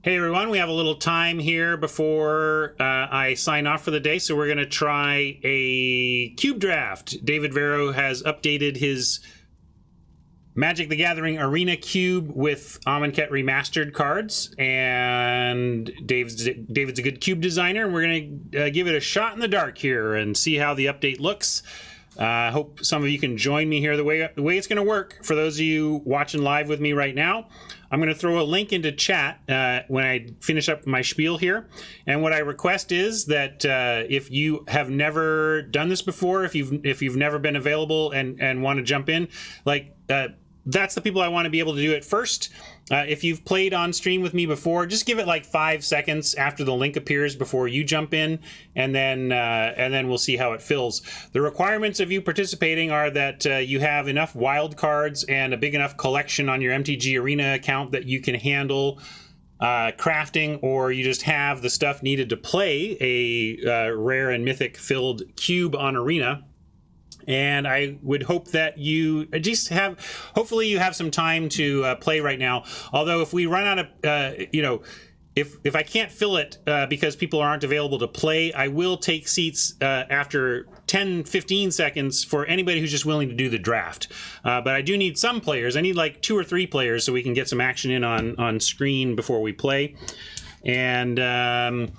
Hey everyone, we have a little time here before I sign off for the day, so we're going to try a cube draft. David Verro has updated his Magic the Gathering Arena cube with Amonkhet remastered cards, and David's a good cube designer, and we're going to give it a shot in the dark here and see how the update looks. I hope some of you can join me here. The way it's going to work, for those of you watching live with me right now, I'm going to throw a link into chat when I finish up my spiel here. And what I request is that if you have never done this before, if you've never been available and want to jump in, that's the people I want to be able to do it first. If you've played on stream with me before, just give it like 5 seconds after the link appears before you jump in, and then we'll see how it fills. The requirements of you participating are that you have enough wild cards and a big enough collection on your MTG Arena account that you can handle crafting, or you just have the stuff needed to play a rare and mythic filled cube on Arena. And I would hope that you just hopefully you have some time to play right now. Although if we run out of, if I can't fill it because people aren't available to play, I will take seats after 10, 15 seconds for anybody who's just willing to do the draft. But I do need some players. I need like 2 or 3 players so we can get some action in on screen before we play. And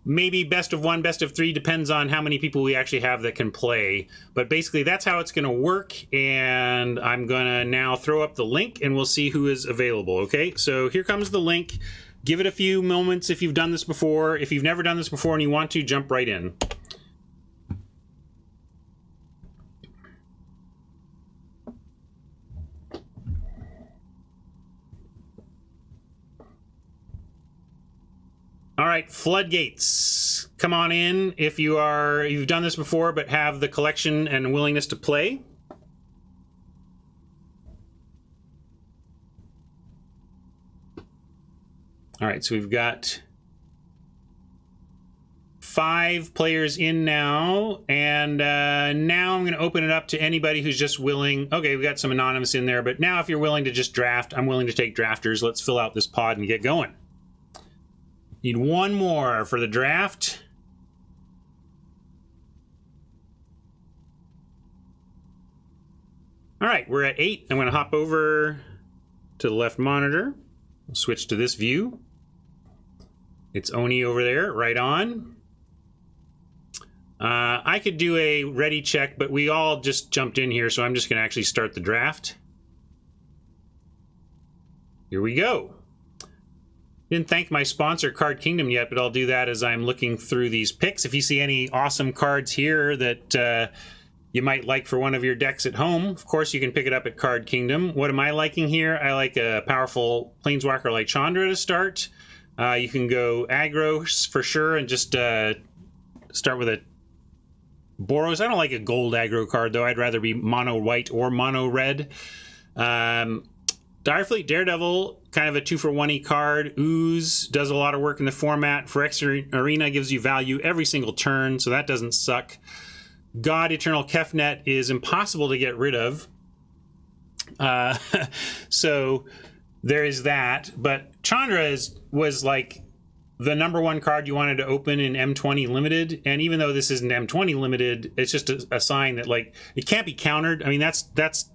maybe best of 1, best of 3, depends on how many people we actually have that can play. But basically, that's how it's going to work. And I'm going to now throw up the link, and we'll see who is available. Okay, so here comes the link. Give it a few moments if you've done this before. If you've never done this before and you want to, jump right in. All right, floodgates. Come on in if you've done this before but have the collection and willingness to play. All right, so we've got 5 players in now, and now I'm going to open it up to anybody who's just willing. Okay, we got some anonymous in there, but now if you're willing to just draft, I'm willing to take drafters. Let's fill out this pod and get going. Need 1 more for the draft. All right, we're at 8. I'm going to hop over to the left monitor. I'll switch to this view. It's Oni over there, right on. I could do a ready check, but we all just jumped in here, so I'm just going to actually start the draft. Here we go. Didn't thank my sponsor, Card Kingdom, yet, but I'll do that as I'm looking through these picks. If you see any awesome cards here that you might like for one of your decks at home, of course, you can pick it up at Card Kingdom. What am I liking here? I like a powerful Planeswalker like Chandra to start. You can go aggro for sure and just start with a Boros. I don't like a gold aggro card, though. I'd rather be mono white or mono red. Direfleet Daredevil, kind of a 2-for-1-y card. Ooze does a lot of work in the format. Phyrexian Arena gives you value every single turn, so that doesn't suck. God Eternal Kefnet is impossible to get rid of. So there is that. But Chandra was like the #1 card you wanted to open in M20 Limited. And even though this isn't M20 Limited, it's just a sign that, like, it can't be countered. I mean, that's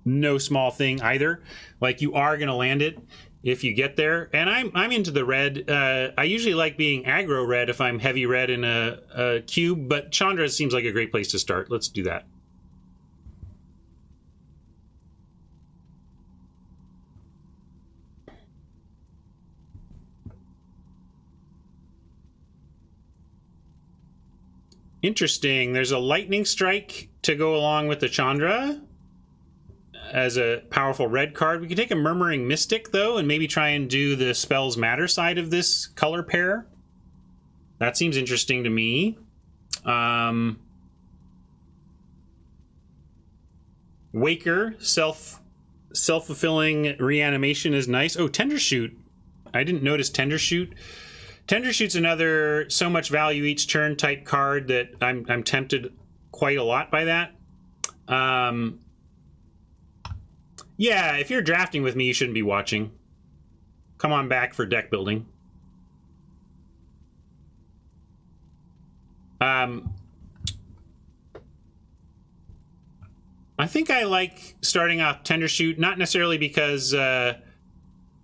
no small thing either. Like, you are going to land it if you get there. And I'm into the red. I usually like being aggro red if I'm heavy red in a cube, but Chandra seems like a great place to start. Let's do that. Interesting. There's a lightning strike to go along with the Chandra as a powerful red card. We could take a Murmuring Mystic, though, and maybe try and do the Spells Matter side of this color pair. That seems interesting to me. Waker, self-fulfilling reanimation is nice. Oh, Tendershoot. I didn't notice Tendershoot. Tendershoot's another so much value each turn type card that I'm tempted quite a lot by that. Yeah, if you're drafting with me, you shouldn't be watching. come on back for deck building. I think I like starting off Tendershoot, not necessarily because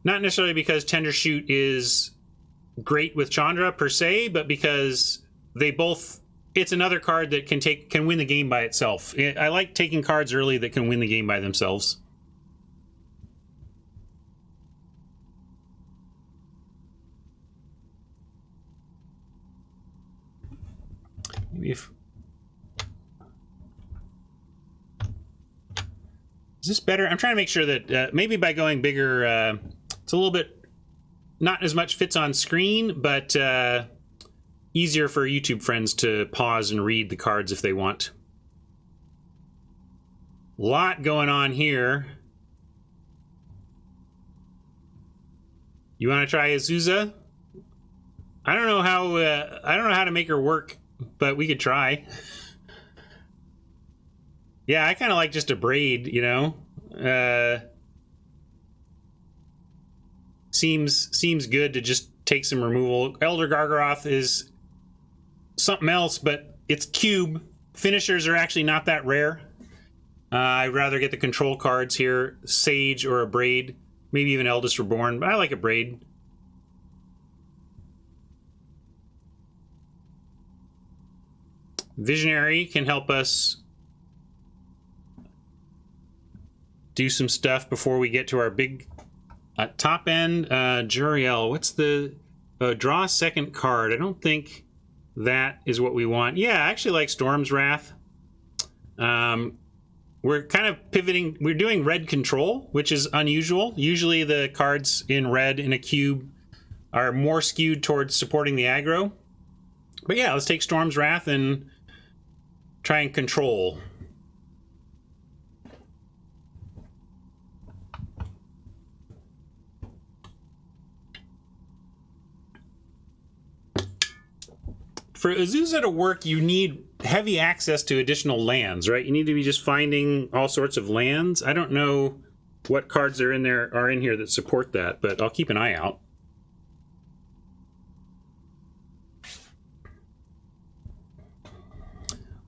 Tendershoot is great with Chandra per se, but because they both, it's another card that can win the game by itself. I like taking cards early that can win the game by themselves. Maybe if... Is this better? I'm trying to make sure that maybe by going bigger, it's a little bit, not as much fits on screen, but easier for YouTube friends to pause and read the cards if they want. Lot going on here. You want to try Azusa? I don't know how to make her work, but we could try. Yeah, I kind of like just a braid, you know. Seems good to just take some removal. Elder Gargaroth is something else, but it's cube. Finishers are actually not that rare. I'd rather get the control cards here, Sage or a braid, maybe even Eldest Reborn, but I like a braid. Visionary can help us do some stuff before we get to our big top end. Juriel, what's the draw a second card? I don't think that is what we want. Yeah, I actually like Storm's Wrath. We're kind of pivoting. We're doing red control, which is unusual. Usually the cards in red in a cube are more skewed towards supporting the aggro. But yeah, let's take Storm's Wrath and try and control. For Azusa to work, you need heavy access to additional lands, right? You need to be just finding all sorts of lands. I don't know what cards are in here that support that, but I'll keep an eye out.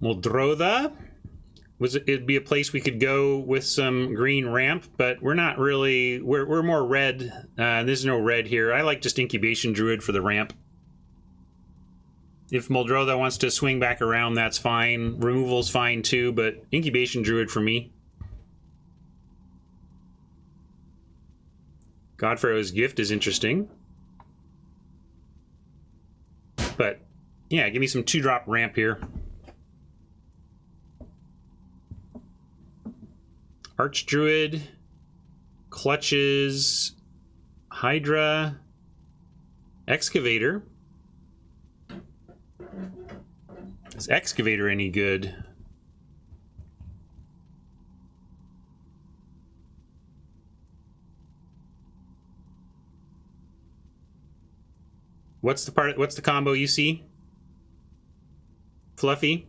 Muldrotha. It'd be a place we could go with some green ramp, but we're not really, we're more red. There's no red here. I like just Incubation Druid for the ramp. If Muldrotha wants to swing back around, that's fine. Removal's fine too, but Incubation Druid for me. Godfarrow's Gift is interesting. But, yeah, give me some 2-drop ramp here. Archdruid, Clutches, Hydra, Excavator. Is Excavator any good? What's the combo you see? Fluffy?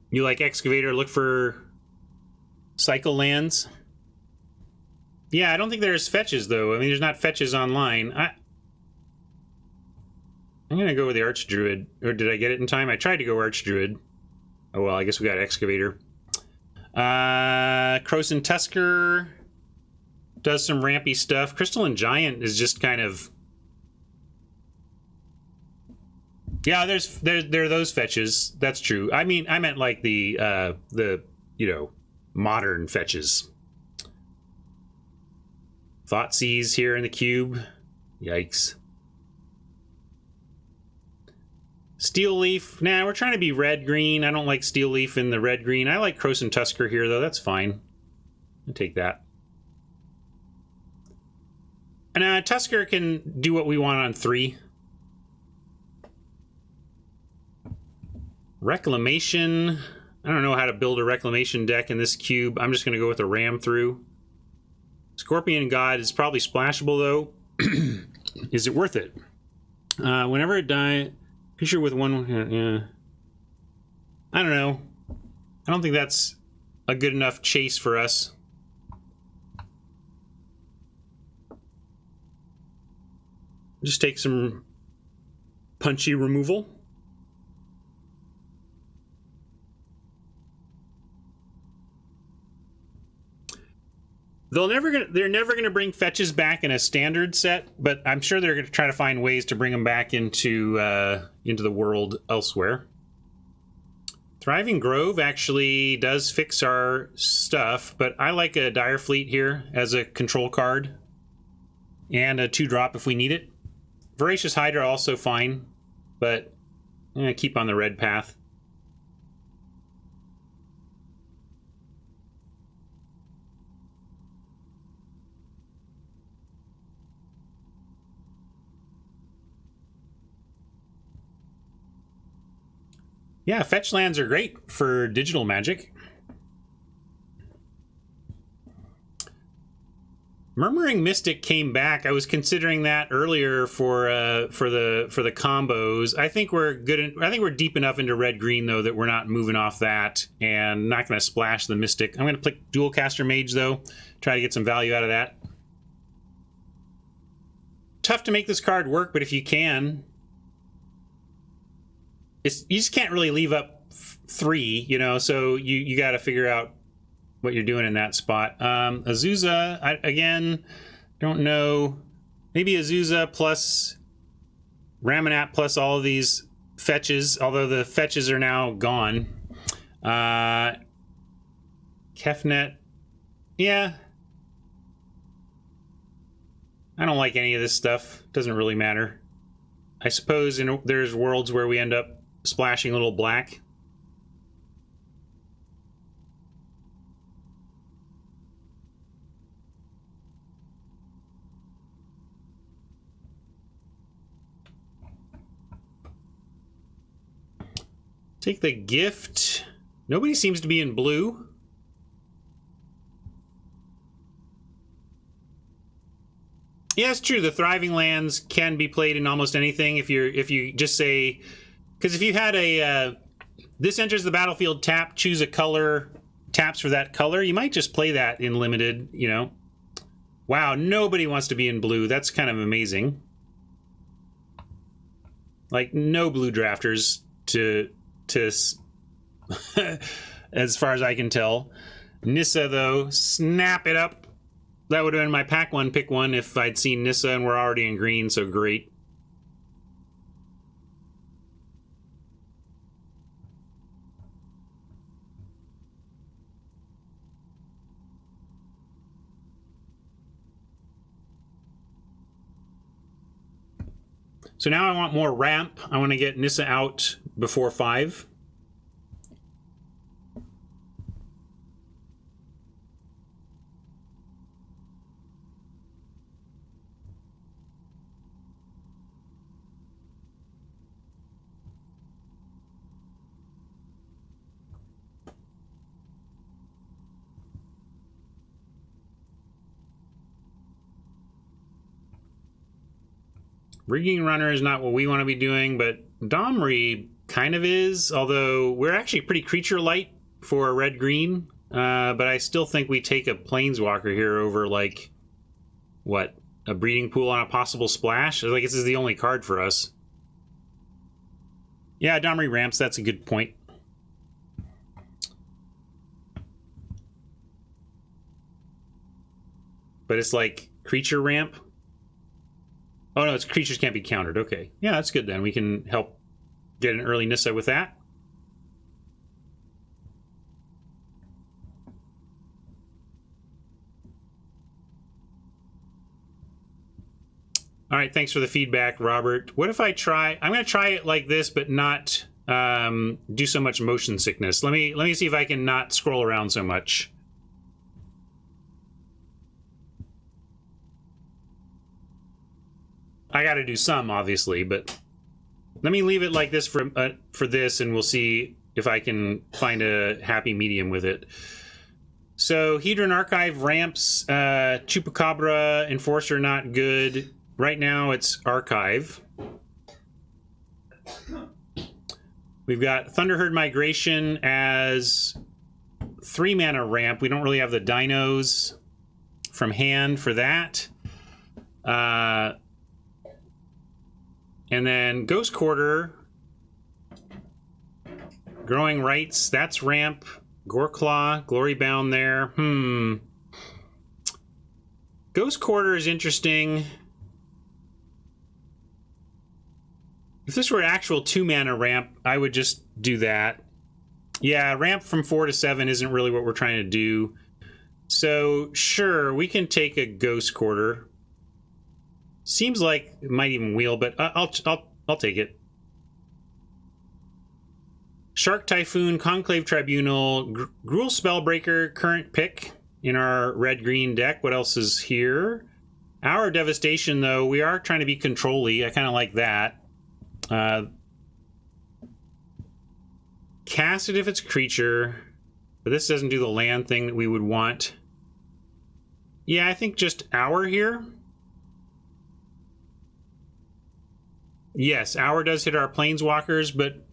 You like Excavator, look for cycle lands? Yeah, I don't think there's fetches, though. I mean, there's not fetches online. I'm going to go with the Archdruid. Or did I get it in time? I tried to go Archdruid. Oh, well, I guess we got Excavator. Croson Tusker does some rampy stuff. Crystalline Giant is just kind of... Yeah, there are those fetches. That's true. I mean, I meant like the you know, modern fetches. Thoughtseize here in the cube. Yikes. Steel Leaf. Nah, we're trying to be red-green. I don't like Steel Leaf in the red-green. I like Croson Tusker here, though. That's fine. I'll take that. And Tusker can do what we want on 3. Reclamation. I don't know how to build a Reclamation deck in this cube. I'm just going to go with a Ram through. Scorpion God is probably splashable, though. Is it worth it? Whenever it dies, Pretty sure with one, yeah. I don't know. I don't think that's a good enough chase for us. Just take some punchy removal. They're never gonna bring fetches back in a standard set, but I'm sure they're gonna try to find ways to bring them back into the world elsewhere. Thriving Grove actually does fix our stuff, but I like a Dire Fleet here as a control card. And a 2-drop if we need it. Voracious Hydra also fine, but keep on the red path. Yeah, fetch lands are great for digital Magic. Murmuring Mystic came back. I was considering that earlier for the combos. I think we're good. I think we're deep enough into red green though that we're not moving off that and not going to splash the Mystic. I'm going to click Dual Caster Mage though. Try to get some value out of that. Tough to make this card work, but if you can, you just can't really leave up 3, you know. So you got to figure out what you're doing in that spot. Azusa, again, don't know. Maybe Azusa plus Ramanap plus all of these fetches, although the fetches are now gone. Kefnet, yeah. I don't like any of this stuff. Doesn't really matter. I suppose there's worlds where we end up splashing a little black. Take the gift. Nobody seems to be in blue. Yeah, it's true. The thriving lands can be played in almost anything if you just say, because if you had a this enters the battlefield, tap, choose a color, taps for that color, you might just play that in limited, you know. Wow, nobody wants to be in blue. That's kind of amazing. Like no blue drafters to as far as I can tell. Nissa though, snap it up. That would have been my pack 1 pick 1 if I'd seen Nissa and we're already in green, so great. So now I want more ramp. I want to get Nissa out before 5. Rigging Runner is not what we want to be doing, but Domri kind of is, although we're actually pretty creature light for red-green, but I still think we take a Planeswalker here over, like, what, a Breeding Pool on a possible splash? Like, this is the only card for us. Yeah, Domri ramps, that's a good point. But it's like creature ramp. Oh no, it's creatures can't be countered. Okay. Yeah, that's good then. We can help get an early Nissa with that. All right, thanks for the feedback, Robert. What if I try... I'm going to try it like this, but not do so much motion sickness. Let me see if I can not scroll around so much. I got to do some, obviously, but let me leave it like this for this, and we'll see if I can find a happy medium with it. So, Hedron Archive ramps, Chupacabra, Enforcer not good. Right now, it's Archive. We've got Thunderherd Migration as 3 mana ramp. We don't really have the dinos from hand for that. And then Ghost Quarter, Growing Rights, that's ramp. Goreclaw, Glory Bound there. Ghost Quarter is interesting. If this were an actual 2 mana ramp, I would just do that. Yeah, ramp from 4 to 7 isn't really what we're trying to do. So, sure, we can take a Ghost Quarter. Seems like it might even wheel, but I'll take it. Shark Typhoon, Conclave Tribunal, Gruul Spellbreaker, current pick in our red-green deck. What else is here? Our Devastation, though, we are trying to be control-y. I kind of like that. Cast it if it's creature, but this doesn't do the land thing that we would want. Yeah, I think just Hour here. Yes, Hour does hit our Planeswalkers, but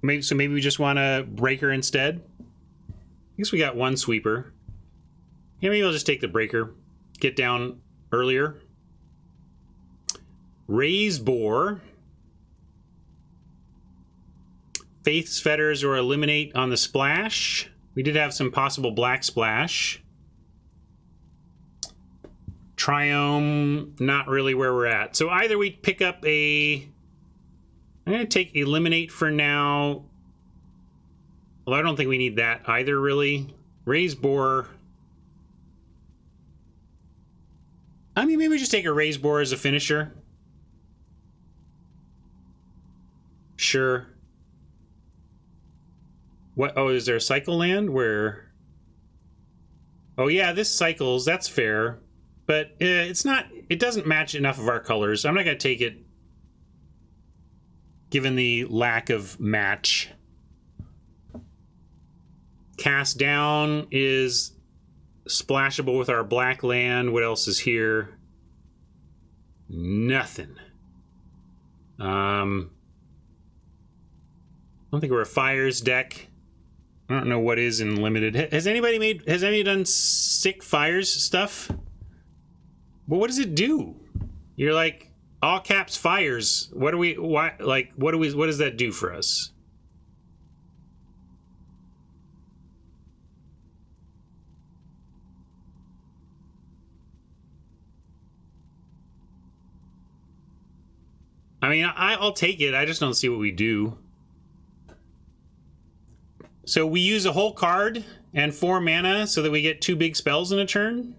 maybe we just want a Breaker instead. I guess we got one sweeper. Yeah, maybe I'll just take the Breaker. Get down earlier. Raise Boar. Faith's Fetters or Eliminate on the splash. We did have some possible black splash. Triome, not really where we're at. So either we pick up a... I'm going to take Eliminate for now. Well, I don't think we need that either, really. Raise Boar. I mean, maybe just take a Raise Boar as a finisher. Sure. What? Oh, is there a cycle land where... Oh, yeah, this cycles. That's fair. But it's not... It doesn't match enough of our colors. I'm not going to take it, given the lack of match. Cast Down is splashable with our black land. What else is here? Nothing. I don't think we're a Fires deck. I don't know what is in limited. Has anybody done sick Fires stuff? Well, what does it do? You're like, all caps Fires. What do we, why, like, what does that do for us? I mean, I'll take it. I just don't see what we do. So we use a whole card and 4 mana so that we get 2 big spells in a turn?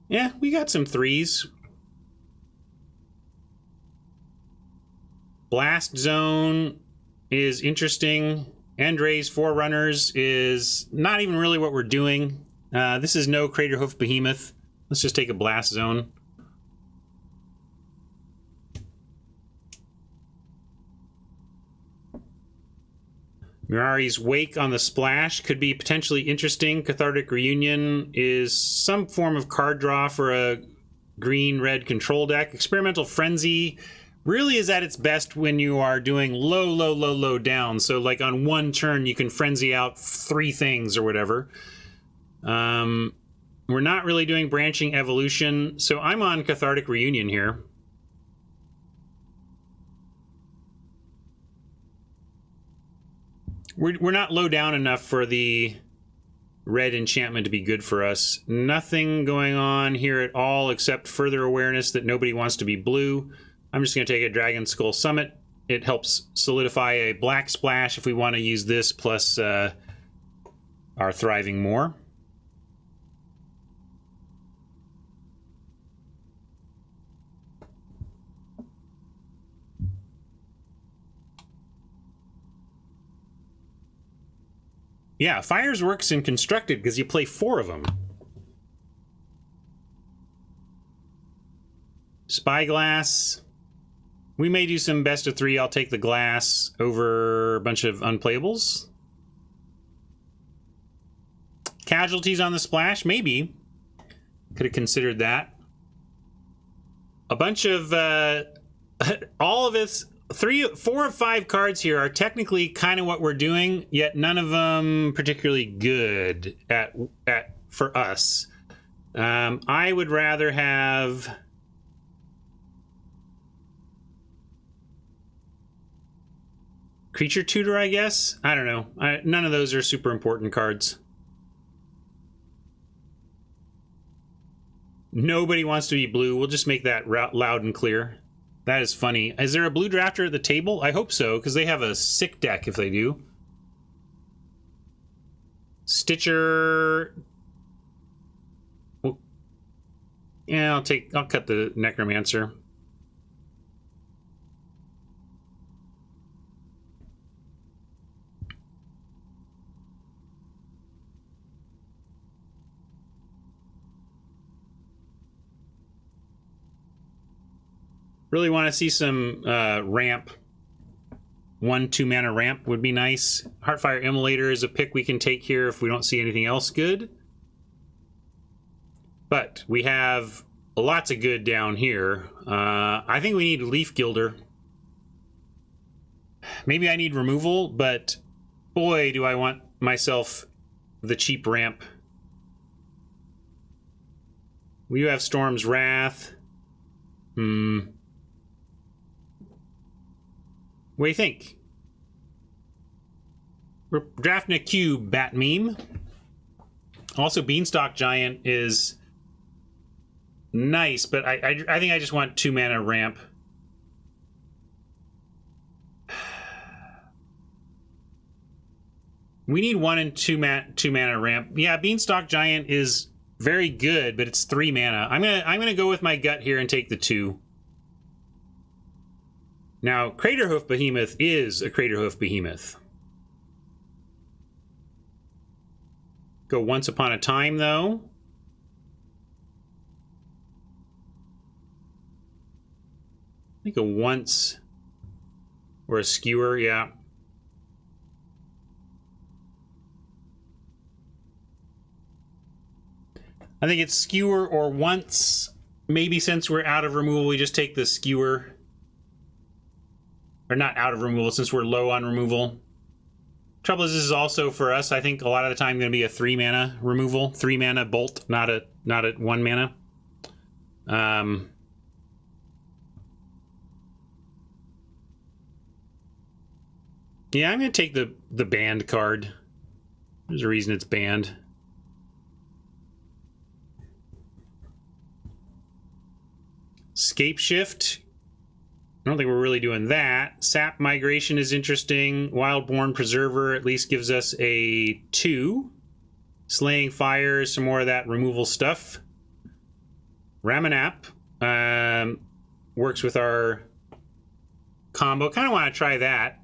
Yeah, we got some 3s. Blast Zone is interesting. Andrae's Forerunners is not even really what we're doing. This is no Craterhoof Behemoth. Let's just take a Blast Zone. Mirari's Wake on the splash could be potentially interesting. Cathartic Reunion is some form of card draw for a green-red control deck. Experimental Frenzy really is at its best when you are doing low down. So like on one turn you can frenzy out 3 things or whatever. We're not really doing Branching Evolution, so I'm on Cathartic Reunion here. We're not low down enough for the red enchantment to be good for us. Nothing going on here at all except further awareness that nobody wants to be blue. I'm just going to take a Dragon Skull Summit. It helps solidify a black splash if we want to use this plus our Thriving Moor. Yeah, Fires works in Constructed because you play 4 of them. Spyglass. We may do some best of 3. I'll take the glass over a bunch of unplayables. Casualties on the splash? Maybe. Could have considered that. A bunch of all of this, 4 of 5 cards here are technically kind of what we're doing, yet none of them particularly good for us. I would rather have Creature Tutor, I guess. I don't know. None of those are super important cards. Nobody wants to be blue. We'll just make that loud and clear. That is funny. Is there a blue drafter at the table? I hope so, because they have a sick deck if they do. Stitcher. Well, yeah, I'll cut the Necromancer. Really want to see some ramp. 1/2 mana ramp would be nice. Heartfire Immolator is a pick we can take here if we don't see anything else good. But we have lots of good down here. I think we need Leaf Gilder. Maybe I need removal, but boy, do I want myself the cheap ramp. We do have Storm's Wrath. What do you think? We're drafting a cube, Bat Meme. Also, Beanstalk Giant is nice, but I think I just want 2 mana ramp. We need 1 and 2 mana ramp. Yeah, Beanstalk Giant is very good, but it's 3 mana. I'm gonna go with my gut here and take the 2. Now, Craterhoof Behemoth is a Craterhoof Behemoth. Go Once Upon a Time, though. I think a Once or a Skewer, yeah. I think it's Skewer or Once. Maybe since we're out of removal, we just take the Skewer. Or not out of removal, since we're low on removal. Trouble is, this is also for us, I think a lot of the time going to be a 3 mana removal. 3 mana bolt, not a 1 mana. Yeah, I'm going to take the banned card. There's a reason it's banned. Scape Shift. I don't think we're really doing that. Sap Migration is interesting. Wildborn Preserver at least gives us a 2. Slaying Fire, some more of that removal stuff. Ramanap works with our combo. Kind of want to try that.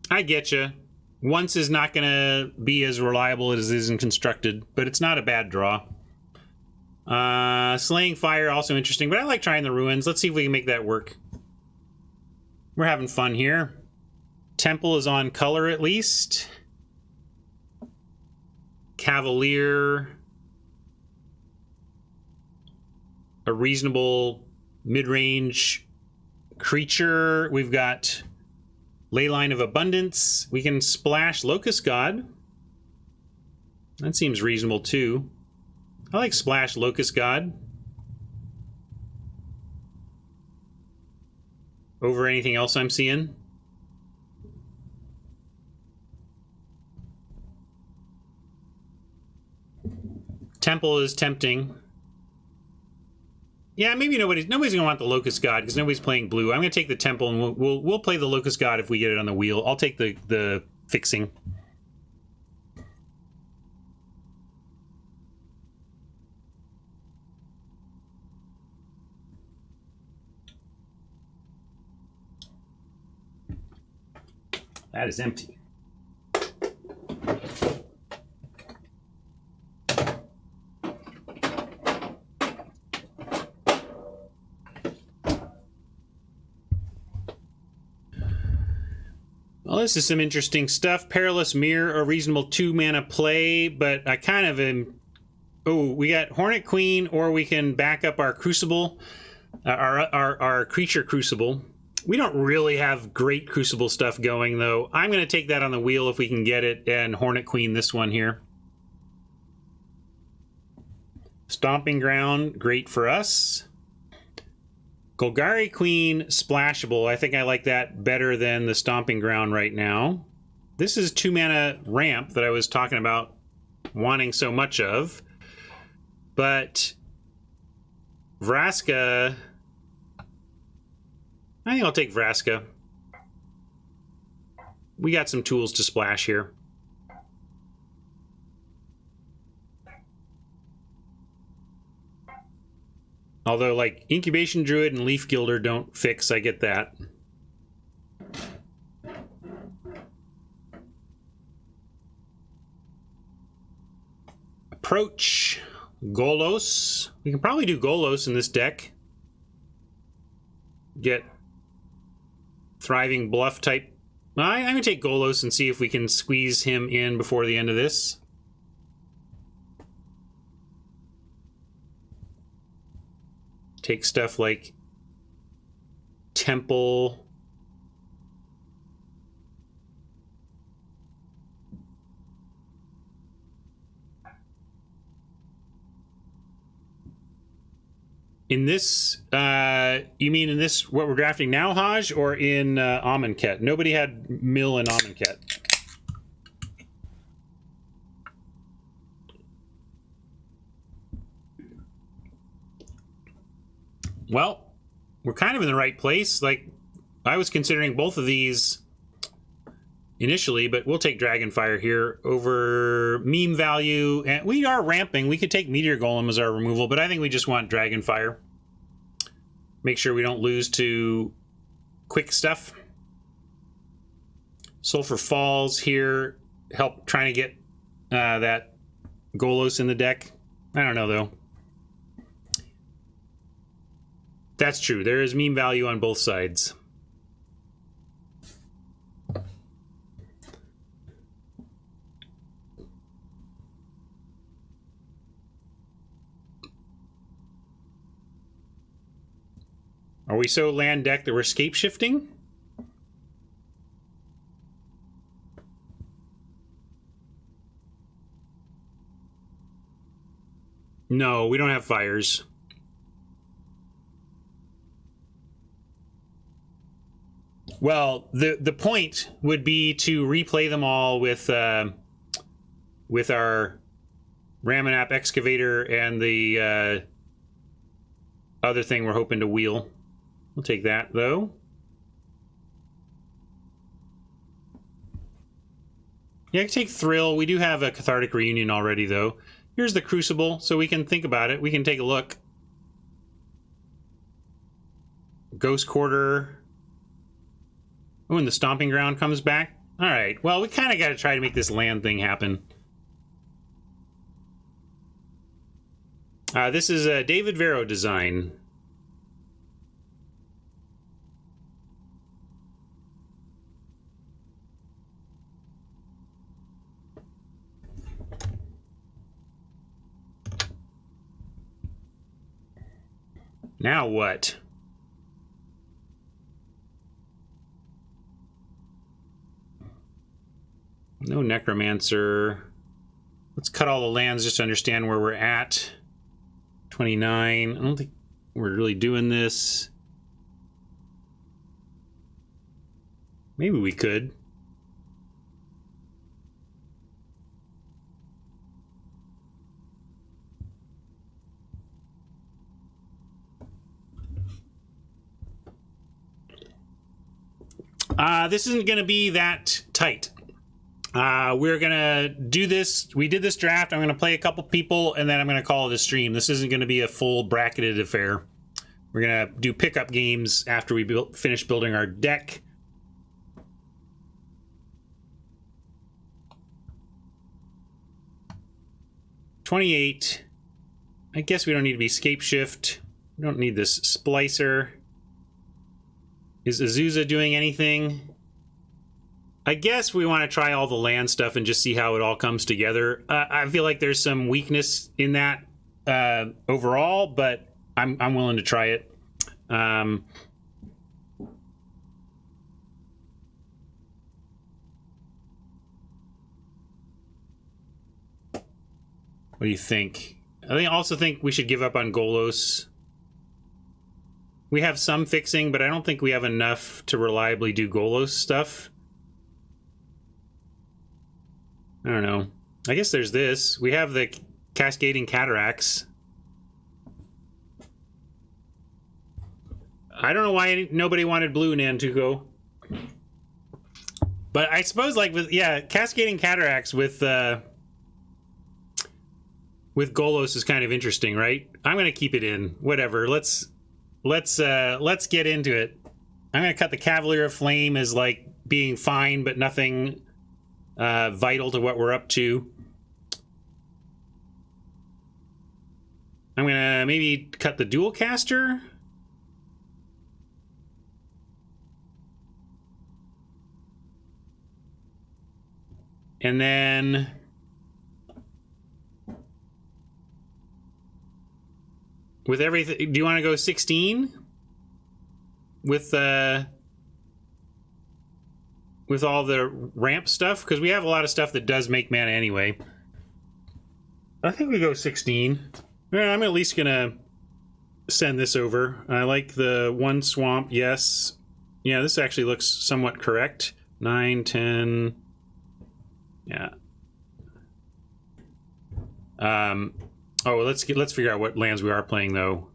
I get you. Once is not going to be as reliable as it is in Constructed, but it's not a bad draw. Slaying Fire, also interesting, but I like trying the Ruins. Let's see if we can make that work. We're having fun here. Temple is on color at least. Cavalier. A reasonable mid-range creature. We've got Leyline of Abundance. We can splash Locust God. That seems reasonable too. I like splash Locust God over anything else I'm seeing. Temple is tempting. Yeah, maybe nobody's gonna want the Locust God because nobody's playing blue. I'm gonna take the Temple and we'll play the Locust God if we get it on the wheel. I'll take the fixing. That is empty. Well, this is some interesting stuff. Perilous Mirror, a reasonable 2-mana play, but I kind of am... Oh, we got Hornet Queen, or we can back up our Crucible, our Creature Crucible. We don't really have great Crucible stuff going, though. I'm going to take that on the wheel if we can get it, and Hornet Queen this one here. Stomping Ground, great for us. Golgari Queen, splashable. I think I like that better than the Stomping Ground right now. This is 2-mana ramp that I was talking about wanting so much of. But Vraska, I think I'll take Vraska. We got some tools to splash here. Although, like, Incubation Druid and Leaf Gilder don't fix, I get that. Approach. Golos. We can probably do Golos in this deck. Get Thriving Bluff type. I'm going to take Golos and see if we can squeeze him in before the end of this. Take stuff like Temple. In this, you mean in this, what we're drafting now, Haj, or in Amonkhet? Nobody had Mill and Amonkhet. Well, we're kind of in the right place. Like, I was considering both of these initially, but we'll take Dragonfire here over meme value. And we are ramping. We could take Meteor Golem as our removal, but I think we just want Dragonfire. Make sure we don't lose to quick stuff. Sulfur Falls here. Help trying to get that Golos in the deck. I don't know, though. That's true. There is meme value on both sides. Are we so land decked that we're scape shifting? No, we don't have fires. Well, the point would be to replay them all with our Ramanap Excavator and the other thing we're hoping to wheel. We'll take that, though. Yeah, I can take Thrill. We do have a Cathartic Reunion already, though. Here's the Crucible, so we can think about it. We can take a look. Ghost Quarter. Oh, and the Stomping Ground comes back. All right. Well, we kind of got to try to make this land thing happen. This is a David Verro design. Now what? No Necromancer. Let's cut all the lands just to understand where we're at. 29. I don't think we're really doing this. Maybe we could. This isn't going to be that tight. We're going to do this. We did this draft. I'm going to play a couple people, and then I'm going to call it a stream. This isn't going to be a full bracketed affair. We're going to do pickup games after we finish building our deck. $28. I guess we don't need to be scape shift. We don't need this splicer. Is Azusa doing anything? I guess we want to try all the land stuff and just see how it all comes together. I feel like there's some weakness in that overall, but I'm willing to try it. What do you think? I also think we should give up on Golos. We have some fixing, but I don't think we have enough to reliably do Golos stuff. I don't know. I guess there's this. We have the Cascading Cataracts. I don't know why nobody wanted blue Nantuko. But I suppose, like, with, yeah, Cascading Cataracts with Golos is kind of interesting, right? I'm going to keep it in. Whatever. Let's get into it. I'm going to cut the Cavalier of Flame as, like, being fine, but nothing vital to what we're up to. I'm gonna maybe cut the Dual Caster. And then with everything, do you want to go 16 with all the ramp stuff? Because we have a lot of stuff that does make mana anyway. I think we go 16. I'm at least gonna send this over. I like the one swamp, yes. Yeah, this actually looks somewhat correct. 9, 10. Yeah. Oh, let's figure out what lands we are playing though.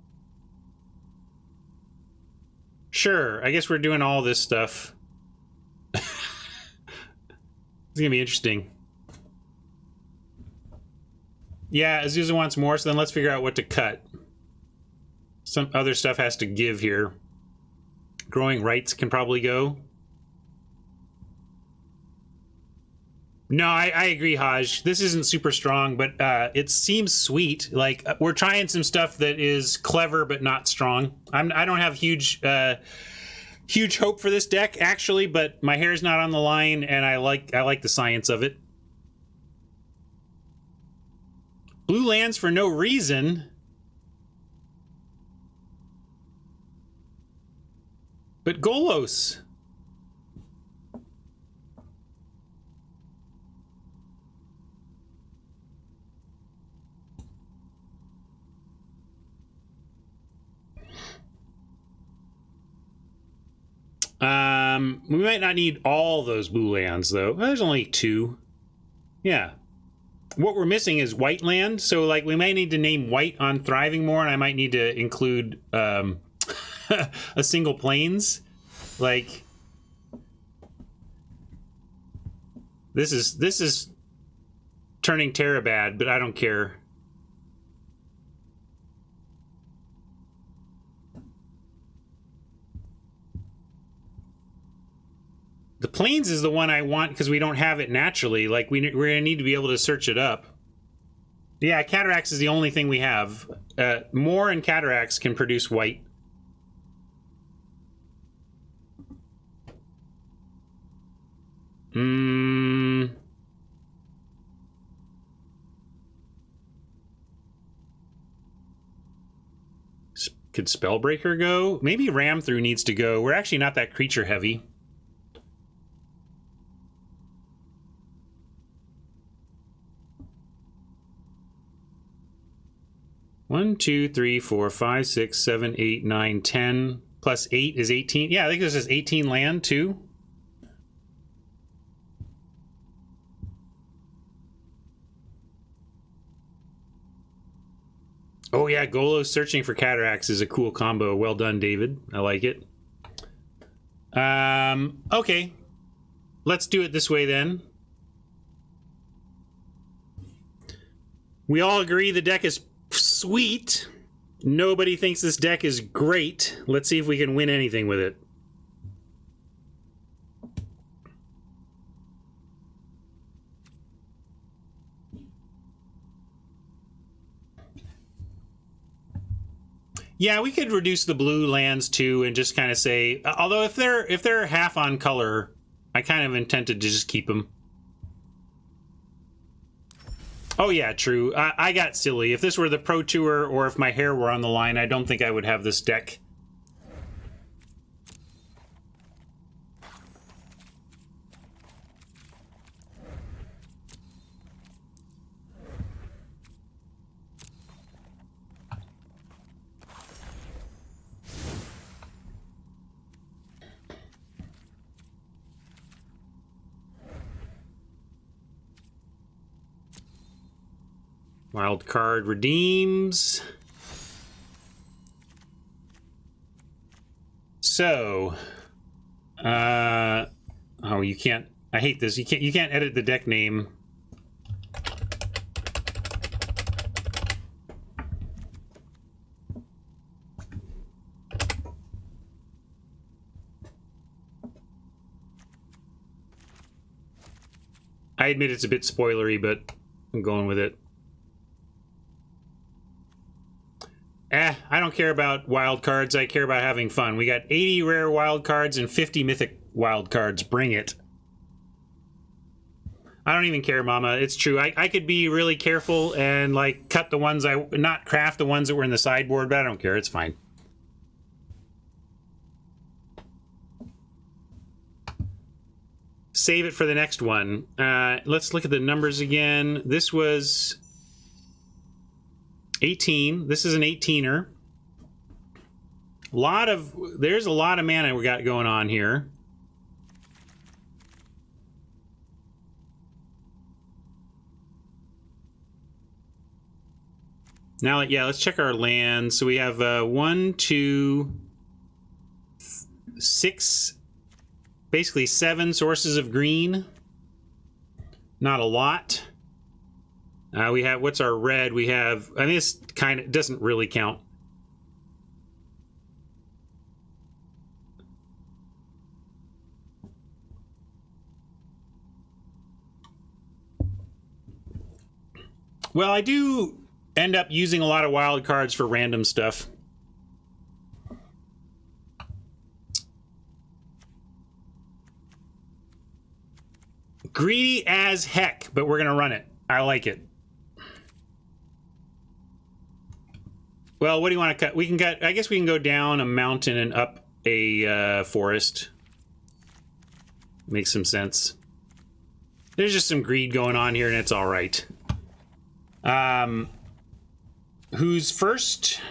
Sure, I guess we're doing all this stuff. It's gonna be interesting. Yeah, Azusa wants more, so then let's figure out what to cut. Some other stuff has to give here. Growing Rights can probably go. No, I agree, Haj. This isn't super strong, but it seems sweet. Like, we're trying some stuff that is clever but not strong. I don't have huge hope for this deck, actually, but my hair's not on the line, and I like the science of it. Blue lands for no reason. But Golos. We might not need all those blue lands, though. Well, there's only 2. Yeah. What we're missing is white land, so, like, we might need to name white on Thriving more, and I might need to include a single plains. Like, this is turning Terra bad, but I don't care. The plains is the one I want because we don't have it naturally. Like, we're going to need to be able to search it up. Yeah, Cataracts is the only thing we have. Moor and Cataracts can produce white. Could Spellbreaker go? Maybe Ram Through needs to go. We're actually not that creature heavy. One, 2, 3, 4, 5, 6, 7, 8, 9, 10. Plus 8 is 18. Yeah, I think this is 18 land, too. Oh, yeah, Golos searching for Cataracts is a cool combo. Well done, David. I like it. Okay. Let's do it this way, then. We all agree the deck is sweet. Nobody thinks this deck is great. Let's see if we can win anything with it. Yeah, we could reduce the blue lands too and just kind of say, although if they're half on color, I kind of intended to just keep them. Oh yeah, true. I got silly. If this were the Pro Tour or if my hair were on the line, I don't think I would have this deck. Wild card redeems. So, oh, you can't. I hate this. You can't edit the deck name. I admit it's a bit spoilery, but I'm going with it. I don't care about wild cards. I care about having fun. We got 80 rare wild cards and 50 mythic wild cards. Bring it. I don't even care, Mama. It's true. I could be really careful and like cut the ones not craft the ones that were in the sideboard, but I don't care. It's fine. Save it for the next one. Let's look at the numbers again. This was 18. This is an 18er. There's a lot of mana we got going on here. Now, yeah, let's check our lands. So we have 1, 2, 6, basically 7 sources of green. Not a lot. We have, what's our red? We have, I mean, this kind of doesn't really count. Well, I do end up using a lot of wild cards for random stuff. Greedy as heck, but we're gonna run it. I like it. Well, what do you want to cut? We can cut, I guess we can go down a mountain and up a forest. Makes some sense. There's just some greed going on here and it's all right. Who's first?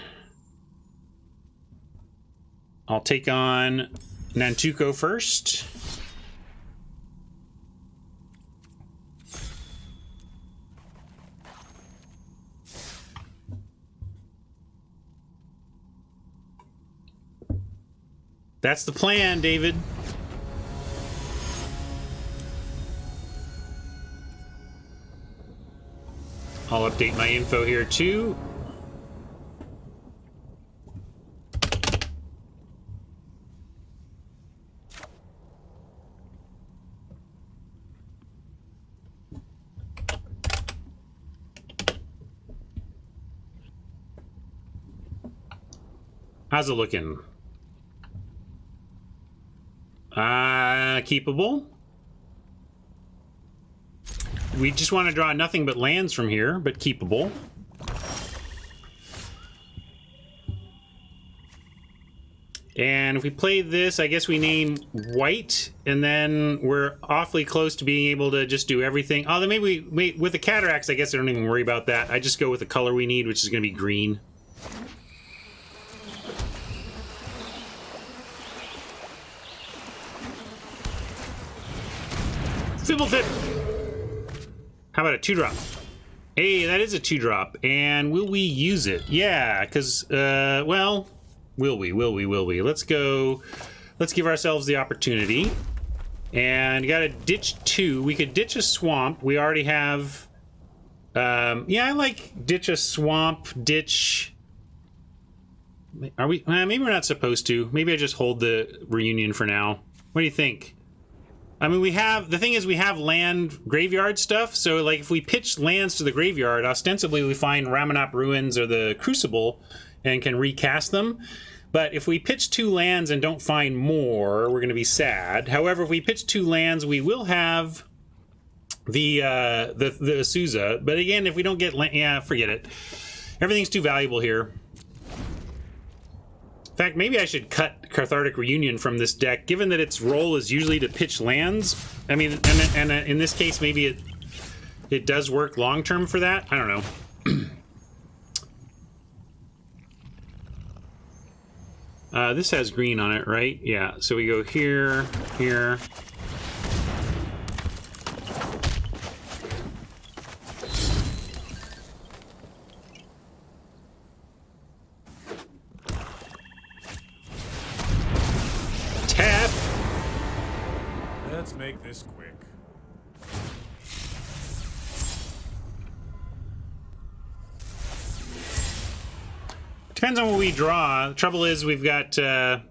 I'll take on Nantuko first. That's the plan, David. I'll update my info here too. How's it looking? Keepable. We just want to draw nothing but lands from here, but keepable. And if we play this, I guess we name white, and then we're awfully close to being able to just do everything. Oh, then maybe with the cataracts, I guess I don't even worry about that. I just go with the color we need, which is going to be green. Fibblefip! How about a 2-drop? Hey, that is a 2-drop. And will we use it? Yeah, because, well, will we? Let's go. Let's give ourselves the opportunity. And you gotta ditch 2. We could ditch a swamp. We already have, yeah, I like ditch a swamp, ditch. Are we, maybe we're not supposed to. Maybe I just hold the reunion for now. What do you think? I mean, we have, the thing is we have land graveyard stuff, so like if we pitch lands to the graveyard, ostensibly we find Ramunap Ruins or the Crucible and can recast them. But if we pitch 2 lands and don't find more, we're going to be sad. However, if we pitch 2 lands, we will have the Souza. But again, if we don't get land, yeah, forget it. Everything's too valuable here. In fact, maybe I should cut Cathartic Reunion from this deck, given that its role is usually to pitch lands. I mean, and in this case, maybe it does work long term for that. I don't know. This has green on it, right? Yeah, so we go here, here. Tap! Let's make this quick. Depends on what we draw. The trouble is we've got, like,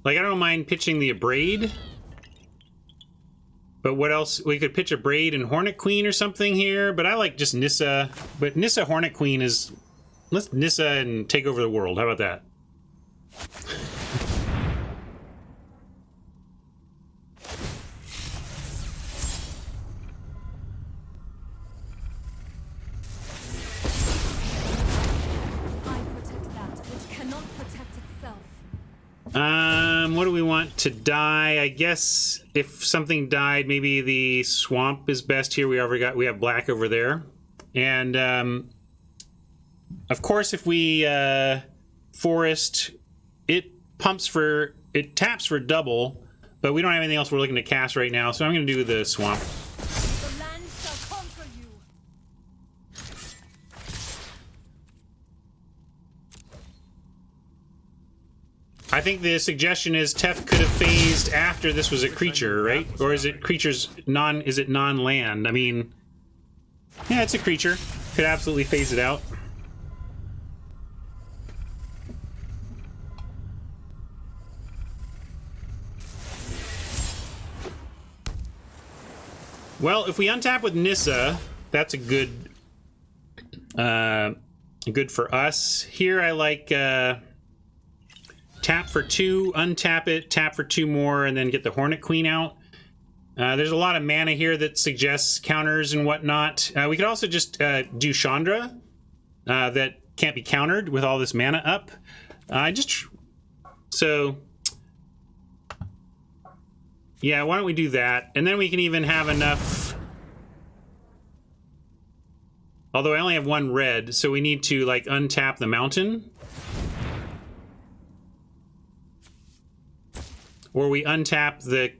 I don't mind pitching the Abrade. But what else? We could pitch Abrade and Hornet Queen or something here. But I like just Nissa. But Nissa Hornet Queen is... Let's Nissa and take over the world. How about that? What do we want to die? I guess if something died, maybe the swamp is best here. We have black over there. And of course, if we forest, it taps for double, but we don't have anything else we're looking to cast right now, so I'm going to do the swamp. The land shall conquer you. I think the suggestion is Tef could have phased after this was a creature, right? Or is it creatures is it non-land? I mean, yeah, it's a creature. Could absolutely phase it out. Well, if we untap with Nissa, that's a good for us. Here I like tap for 2, untap it, tap for 2 more, and then get the Hornet Queen out. There's a lot of mana here that suggests counters and whatnot. We could also just do Chandra that can't be countered with all this mana up. So yeah, why don't we do that? And then we can even have enough. Although I only have 1 red, so we need to like untap the mountain. Or we untap the...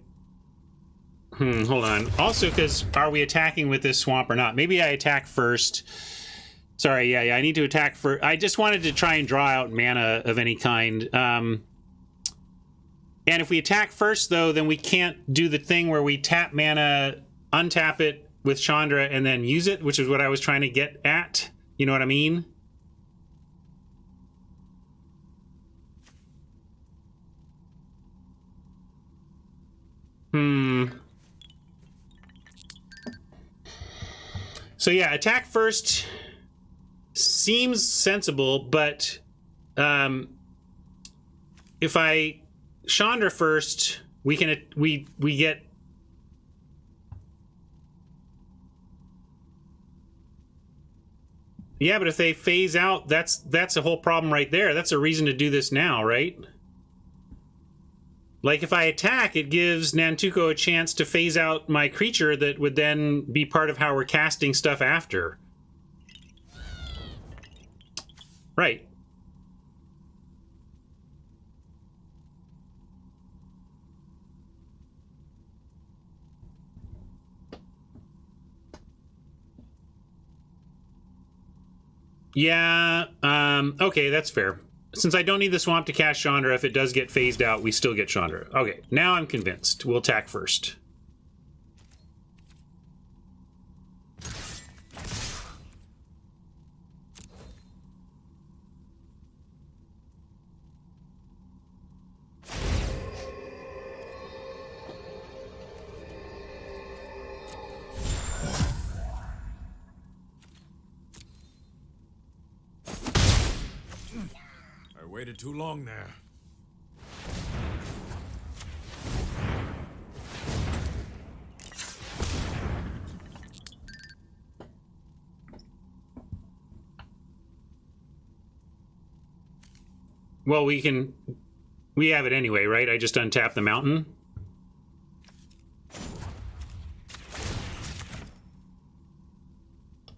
hold on. Also, because are we attacking with this swamp or not? Maybe I attack first. Sorry, yeah, I need to attack first. I just wanted to try and draw out mana of any kind. And if we attack first, though, then we can't do the thing where we tap mana, untap it with Chandra, and then use it, which is what I was trying to get at. You know what I mean? So yeah, attack first seems sensible, but if I Chandra first, we get yeah, but if they phase out, that's a whole problem right there. That's a reason to do this now, right? Like, if I attack, it gives Nantuko a chance to phase out my creature that would then be part of how we're casting stuff after. Right. Yeah, okay, that's fair. Since I don't need the swamp to cast Chandra, if it does get phased out, we still get Chandra. Okay, now I'm convinced. We'll attack first. I waited too long there. Well, we have it anyway, right? I just untap the mountain.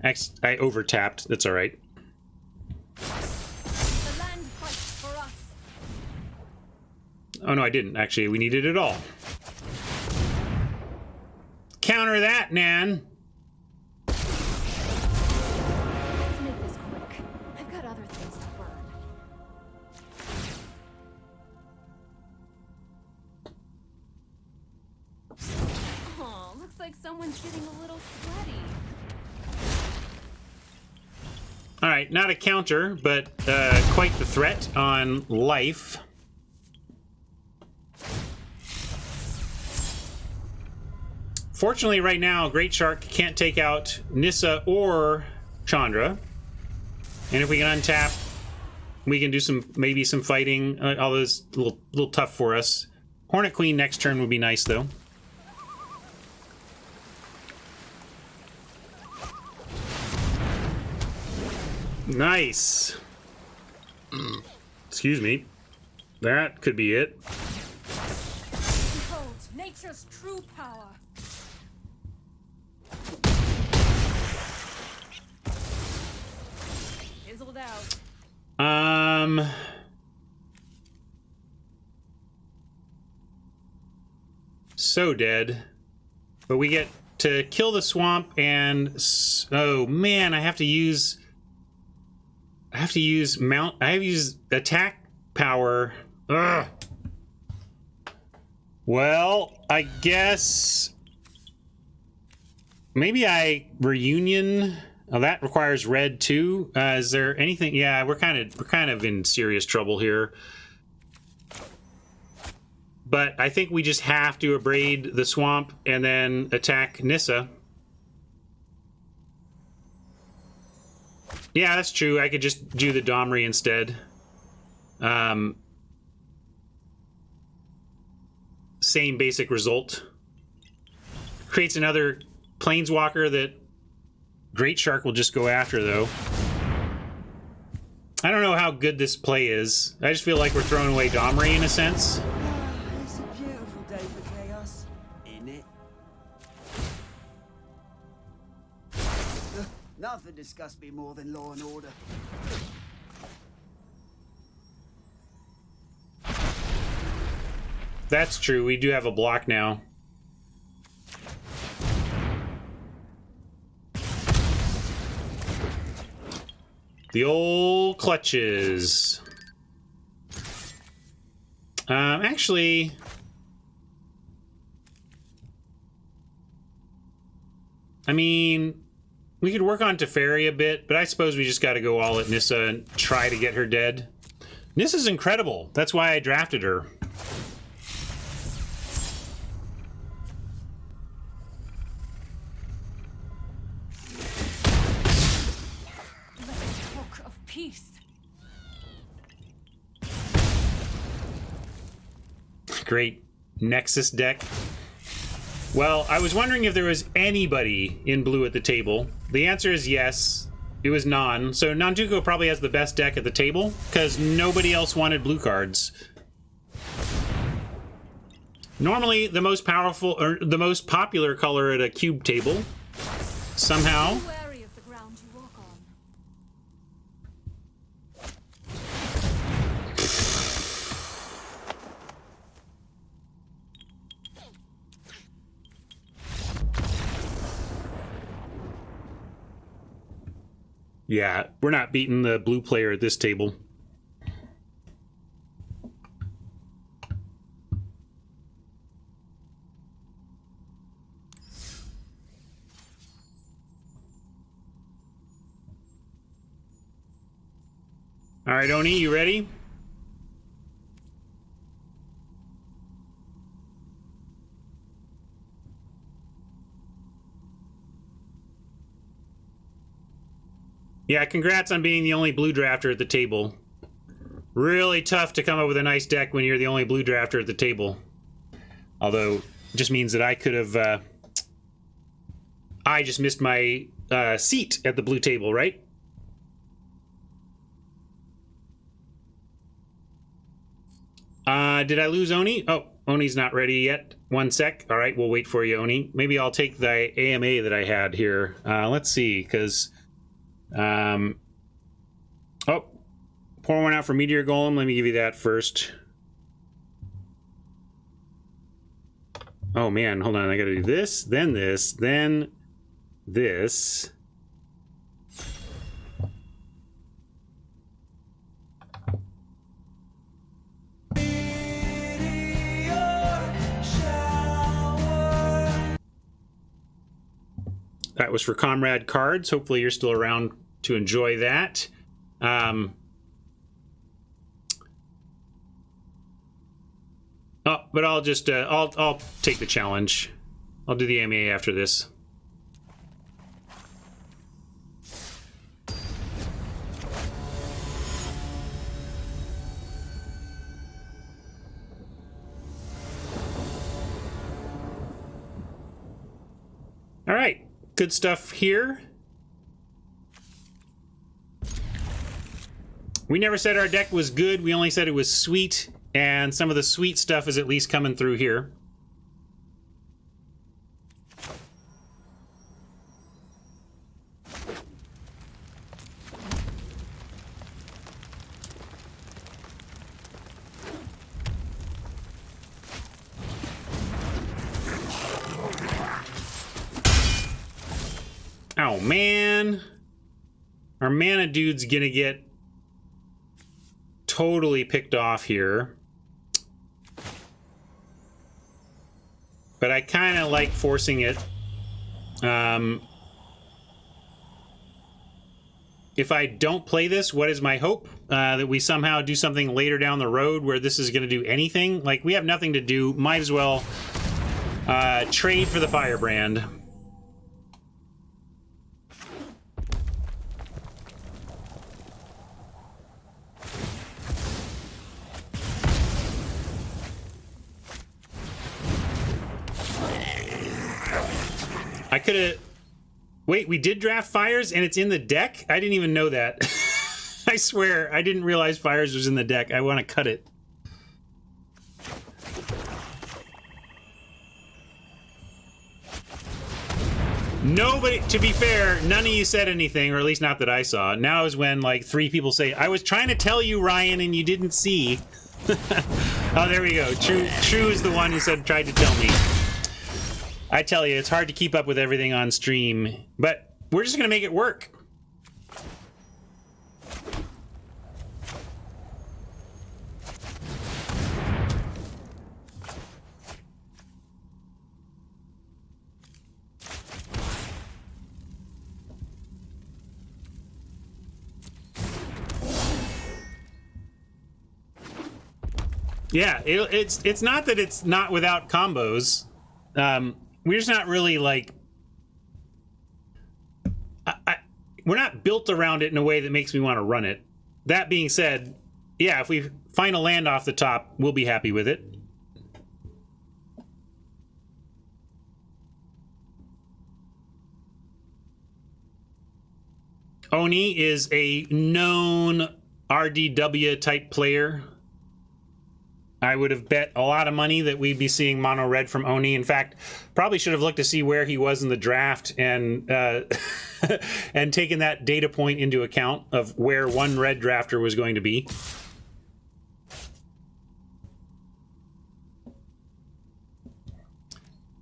I overtapped. That's all right. The land fights for us. Oh, no, I didn't. Actually, we needed it all. Counter that, Nan. Let's make this quick. I've got other things to burn. Oh, looks like someone's getting a little sweaty. All right, not a counter, but quite the threat on life. Fortunately, right now, Great Shark can't take out Nissa or Chandra. And if we can untap, we can do maybe some fighting. Although it's a little tough for us. Hornet Queen next turn would be nice, though. Nice. Excuse me. That could be it. Behold, nature's true power. Fizzled out. So dead. But we get to kill the swamp and... Oh, man, I have to use attack power. Ugh. Well, I guess maybe I reunion. Oh, that requires red too. Is there anything? Yeah, we're kind of in serious trouble here. But I think we just have to abrade the swamp and then attack Nissa. Yeah, that's true. I could just do the Domri instead. Same basic result. Creates another Planeswalker that Great Shark will just go after, though. I don't know how good this play is. I just feel like we're throwing away Domri in a sense. It's a beautiful day for chaos, isn't it? Nothing disgusts me more than law and order. That's true. We do have a block now. The old clutches. Actually... I mean, we could work on Teferi a bit, but I suppose we just got to go all at Nissa and try to get her dead. Nissa's incredible. That's why I drafted her. Book of peace. Great Nexus deck. Well, I was wondering if there was anybody in blue at the table. The answer is yes. It was Nan. So Nantuko probably has the best deck at the table because nobody else wanted blue cards. Normally, the most powerful or the most popular color at a cube table. Somehow. Be wary of the ground you walk on. Yeah, we're not beating the blue player at this table. All right, Oni, you ready? Yeah, congrats on being the only blue drafter at the table. Really tough to come up with a nice deck when you're the only blue drafter at the table. Although, it just means that I could have... I just missed my seat at the blue table, right? Did I lose Oni? Oh, Oni's not ready yet. 1 sec. All right, we'll wait for you, Oni. Maybe I'll take the AMA that I had here. Let's see, because... oh, pour one out for Meteor Golem. Let me give you that first. Oh, man, hold on. I gotta do this, then this, then this. That was for Comrade Cards. Hopefully you're still around to enjoy that. Oh, but I'll just I'll take the challenge. I'll do the AMA after this. All right. Good stuff here. We never said our deck was good. We only said it was sweet, and some of the sweet stuff is at least coming through here. Oh, man. Our mana dude's gonna get totally picked off here. But I kind of like forcing it. If I don't play this, what is my hope? That we somehow do something later down the road where this is going to do anything? Like, we have nothing to do. Might as well trade for the Firebrand. I could have... Wait, we did draft Fires and it's in the deck? I didn't even know that. I swear, I didn't realize Fires was in the deck. I want to cut it. Nobody, to be fair, none of you said anything, or at least not that I saw. Now is when, like, 3 people say, I was trying to tell you, Ryan, and you didn't see. Oh, there we go. True is the one who said, tried to tell me. I tell you, it's hard to keep up with everything on stream, but we're just going to make it work. Yeah, it's not that it's not without combos. We're just not really, like... we're not built around it in a way that makes me want to run it. That being said, yeah, if we find a land off the top, we'll be happy with it. Oni is a known RDW type player. I would have bet a lot of money that we'd be seeing mono red from Oni. In fact, probably should have looked to see where he was in the draft and and taken that data point into account of where one red drafter was going to be.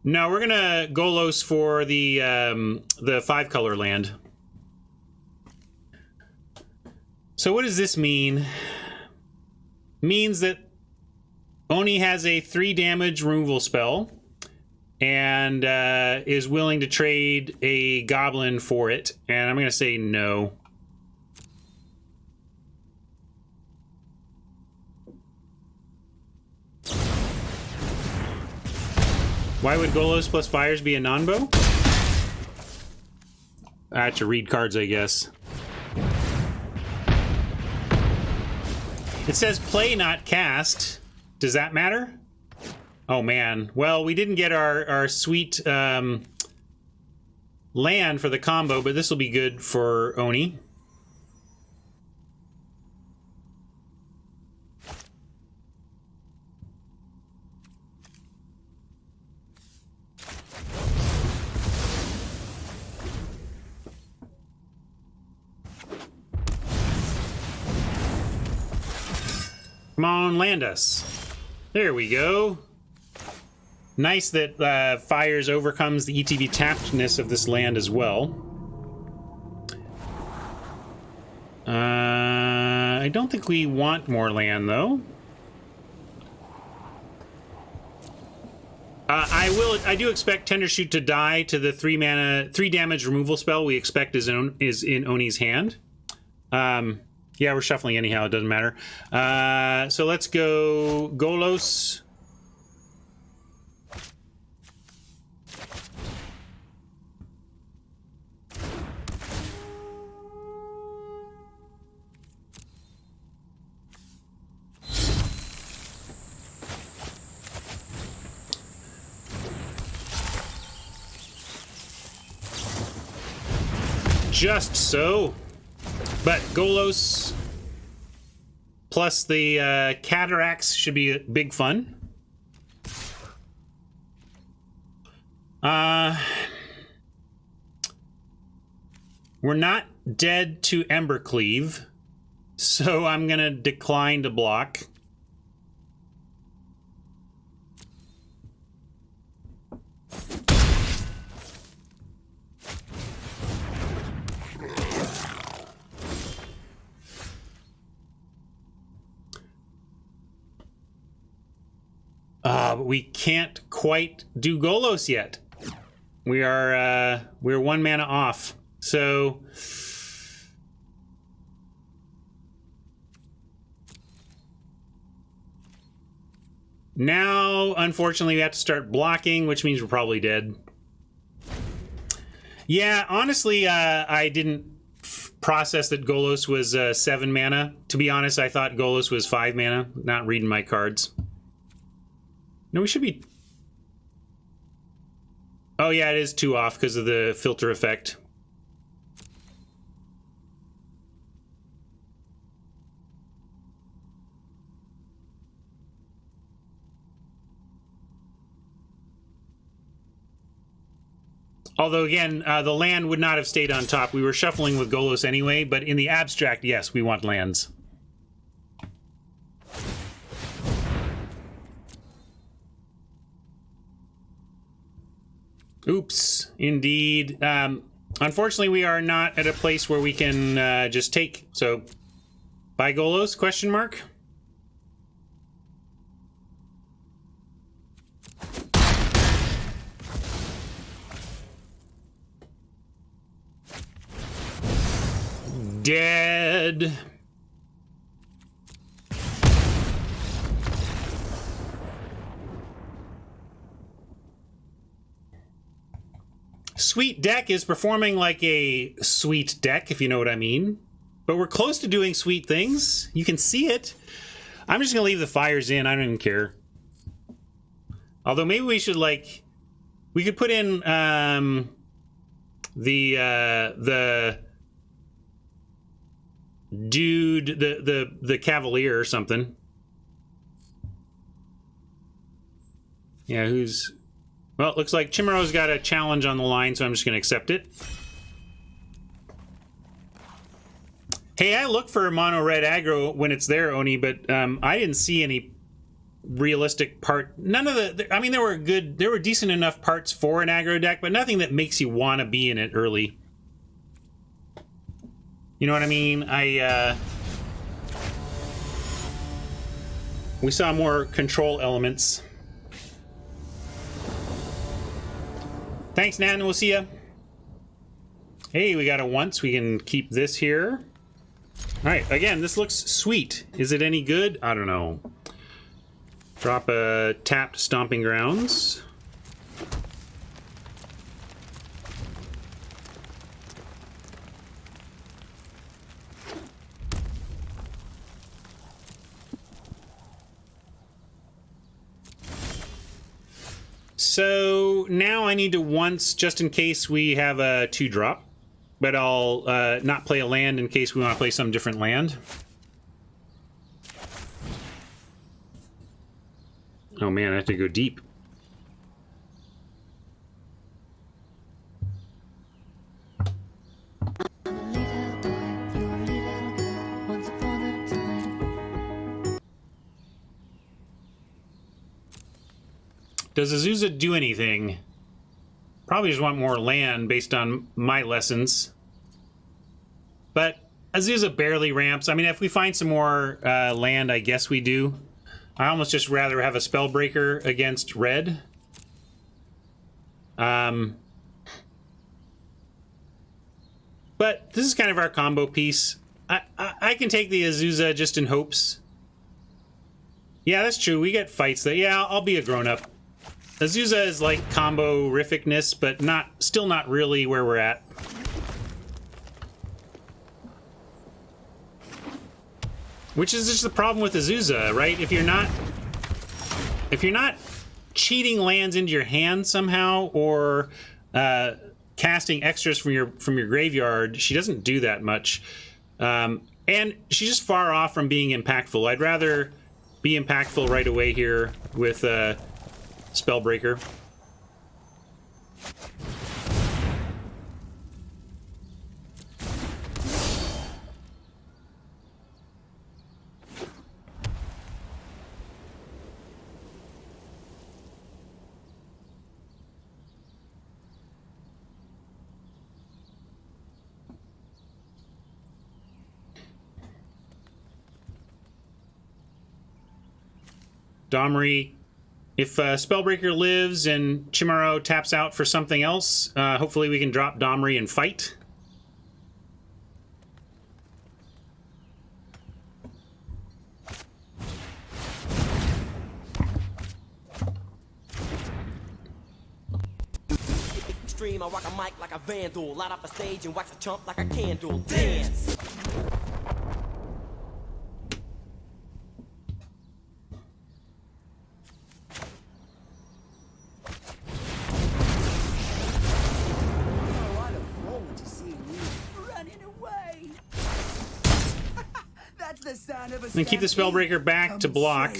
No, we're gonna Golos for the 5-color land. So what does this mean? Means that Oni has a 3 damage removal spell and is willing to trade a goblin for it. And I'm going to say no. Why would Golos plus Fires be a non-bow? I have to read cards, I guess. It says play, not cast. Does that matter? Oh, man. Well, we didn't get our sweet land for the combo, but this will be good for Oni. Come on, land us. There we go. Nice that fires overcomes the ETB tappedness of this land as well. I don't think we want more land, though. I do expect Tendershoot to die to the 3 mana, 3 damage removal spell we expect is in Oni's hand. Yeah, we're shuffling anyhow, it doesn't matter. So let's go Golos. Just so. But Golos plus the Cataracts should be big fun. We're not dead to Embercleave, so I'm gonna decline to block. But we can't quite do Golos yet. We're 1 mana off. So now, unfortunately, we have to start blocking, which means we're probably dead. Yeah, honestly, I didn't process that Golos was 7 mana. To be honest, I thought Golos was 5 mana. Not reading my cards. No, we should be... Oh, yeah, it is 2 off because of the filter effect. Although, again, the land would not have stayed on top. We were shuffling with Golos anyway, but in the abstract, yes, we want lands. Oops, indeed. Unfortunately, we are not at a place where we can just take. So, bye Golos, question mark? Dead. Sweet deck is performing like a sweet deck, if you know what I mean. But we're close to doing sweet things. You can see it. I'm just gonna leave the fires in. I don't even care. Although maybe we should like, we could put in the dude, the Cavalier or something. Yeah, who's... Well, it looks like Chimaro's got a challenge on the line, so I'm just going to accept it. Hey, I look for mono red aggro when it's there, Oni, but I didn't see any realistic part. None of the... I mean, there were decent enough parts for an aggro deck, but nothing that makes you want to be in it early. You know what I mean? We saw more control elements. Thanks, Nan. We'll see ya. Hey, we got a once. We can keep this here. All right. Again, this looks sweet. Is it any good? I don't know. Drop a tapped Stomping Grounds. So now I need to once, just in case we have a 2-drop, but I'll not play a land in case we want to play some different land. Oh man, I have to go deep. Does Azusa do anything? Probably just want more land based on my lessons. But Azusa barely ramps. I mean, if we find some more land, I guess we do. I almost just rather have a Spellbreaker against red. But this is kind of our combo piece. I can take the Azusa just in hopes. Yeah, that's true. We get fights that... Yeah, I'll be a grown-up. Azusa is like combo-rificness, but still not really where we're at. Which is just the problem with Azusa, right? If you're not cheating lands into your hand somehow, or casting extras from your graveyard, she doesn't do that much. And she's just far off from being impactful. I'd rather be impactful right away here with Spellbreaker. Domri, if Spellbreaker lives and Chimaro taps out for something else, hopefully we can drop Domri and fight. Extreme, I rock a mic like a vandal. Light up a stage and wax a chump like a candle. Dance! And keep the Spellbreaker back to block.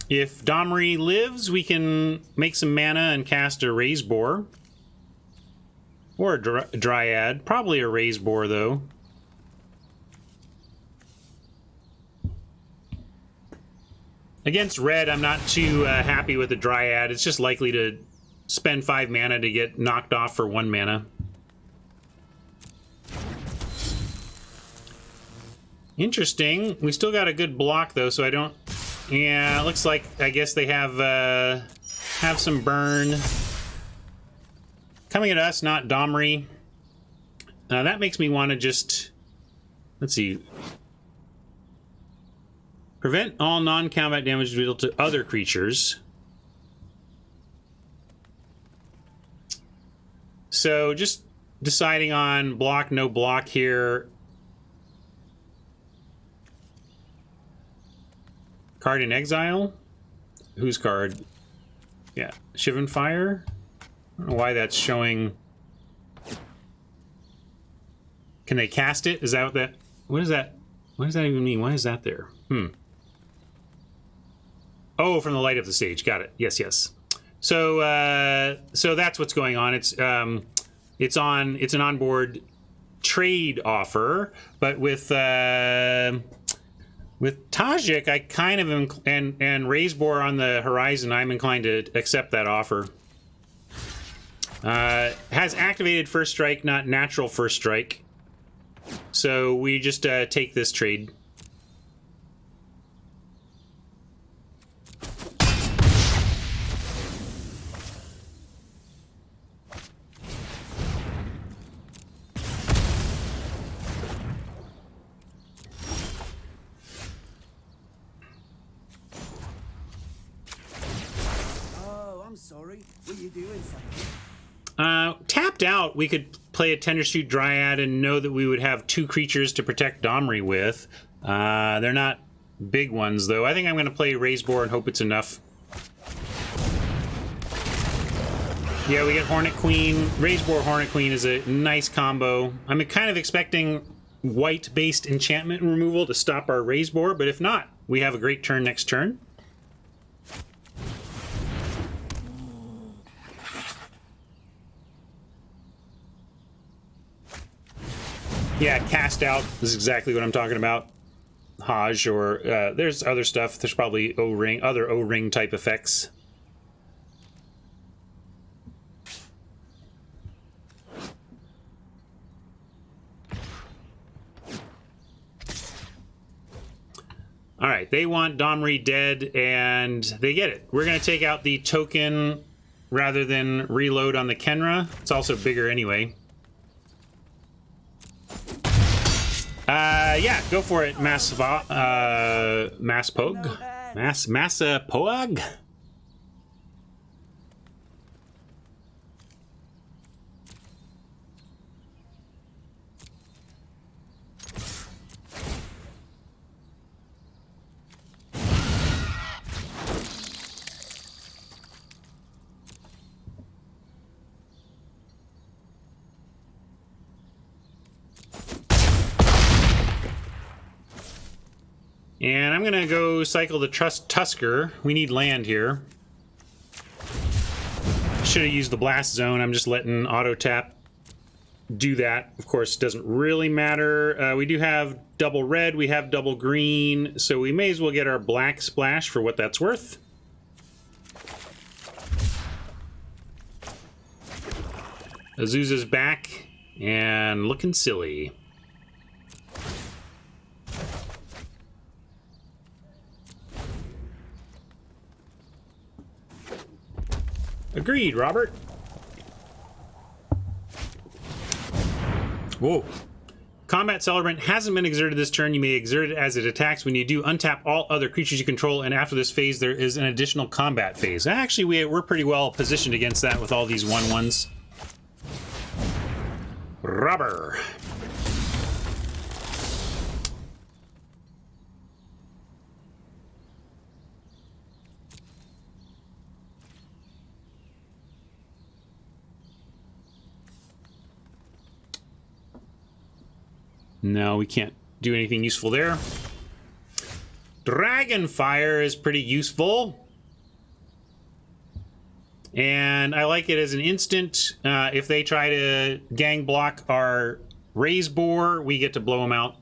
If Domri lives, we can make some mana and cast a Raise Boar. Or a Dryad. Probably a Raise Boar, though. Against red, I'm not too happy with the Dryad. It's just likely to spend 5 mana to get knocked off for 1 mana. Interesting. We still got a good block, though, so I don't... Yeah, it looks like, I guess they have some burn. Coming at us, not Domri. That makes me want to just... Let's see... Prevent all non-combat damage dealt to other creatures. So just deciding on block, no block here. Card in exile? Whose card? Yeah, Shivan Fire? I don't know why that's showing. Can they cast it? Is that what that... What is that? What does that even mean? Why is that there? Oh, from the light of the stage. Got it. Yes, yes. So, so that's what's going on. It's an onboard trade offer, but with Tajik, I kind of am, and Raise Boar on the horizon, I'm inclined to accept that offer. Has activated first strike, not natural first strike. So we just take this trade. Sorry, were you doing something? Tapped out, we could play a Tenderstute Dryad and know that we would have 2 creatures to protect Domri with. They're not big ones, though. I think I'm going to play Raise Boar and hope it's enough. Yeah, we get Hornet Queen. Raise Boar Hornet Queen is a nice combo. I'm kind of expecting white-based enchantment removal to stop our Raise Boar, but if not, we have a great turn next turn. Yeah, cast out is exactly what I'm talking about. Haj, or there's other stuff. There's probably O-ring, other O-ring type effects. All right, they want Domri dead, and they get it. We're going to take out the token rather than reload on the Kenra. It's also bigger anyway. Yeah, go for it, Massapog. Massapog? And I'm gonna go cycle the Tusker. We need land here. Should have used the blast zone. I'm just letting auto tap do that. Of course, it doesn't really matter. We do have double red, we have double green, so we may as well get our black splash for what that's worth. Azusa's back and looking silly. Agreed, Robert. Whoa. Combat Celebrant hasn't been exerted this turn. You may exert it as it attacks. When you do, untap all other creatures you control, and after this phase, there is an additional combat phase. Actually, we're pretty well positioned against that with all these 1/1s. Robber. No, we can't do anything useful there. Dragonfire is pretty useful. And I like it as an instant. If they try to gang block our Raise Boar, we get to blow them out.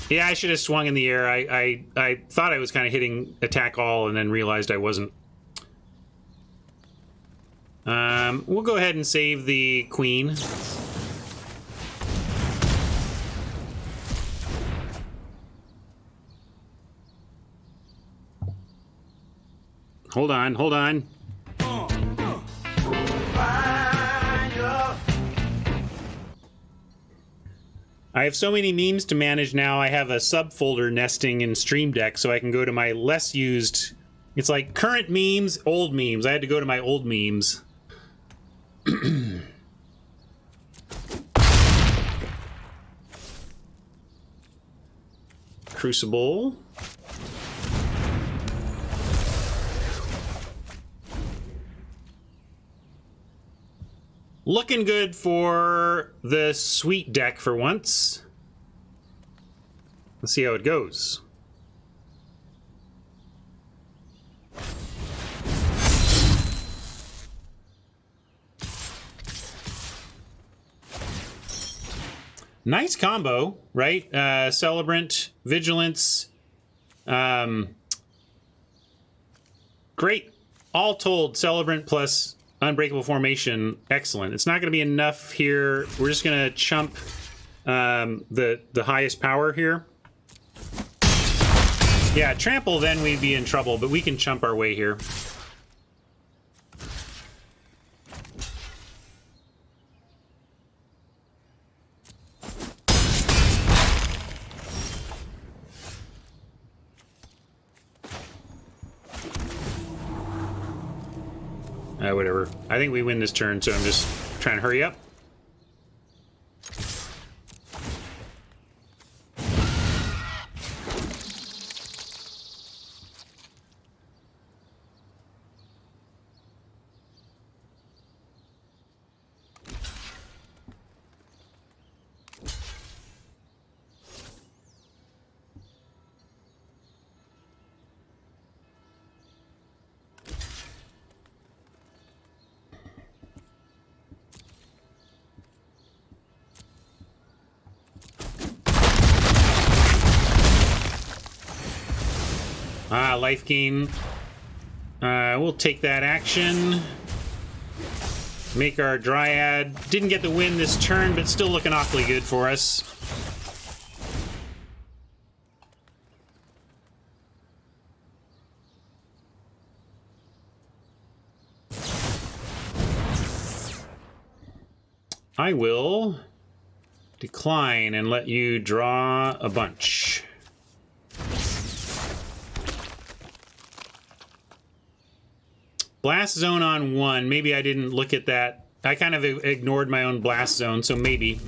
Yeah, I should have swung in the air. I thought I was kind of hitting attack all and then realized I wasn't. We'll go ahead and save the queen. Hold on, hold on. I have so many memes to manage now. I have a subfolder nesting in Stream Deck, so I can go to my less used. It's like current memes, old memes. I had to go to my old memes. Crucible. Looking good for the sweet deck for once. Let's see how it goes. Nice combo, right? Celebrant, Vigilance. Great. All told, Celebrant plus Unbreakable Formation, excellent. It's not going to be enough here. We're just going to chump the highest power here. Yeah, trample, then we'd be in trouble, but we can chump our way here. Whatever. I think we win this turn, so I'm just trying to hurry up. life gain. We'll take that action. Make our Dryad. Didn't get the win this turn, but still looking awfully good for us. I will decline and let you draw a bunch. Blast zone on 1. Maybe I didn't look at that. I kind of ignored my own blast zone, so maybe.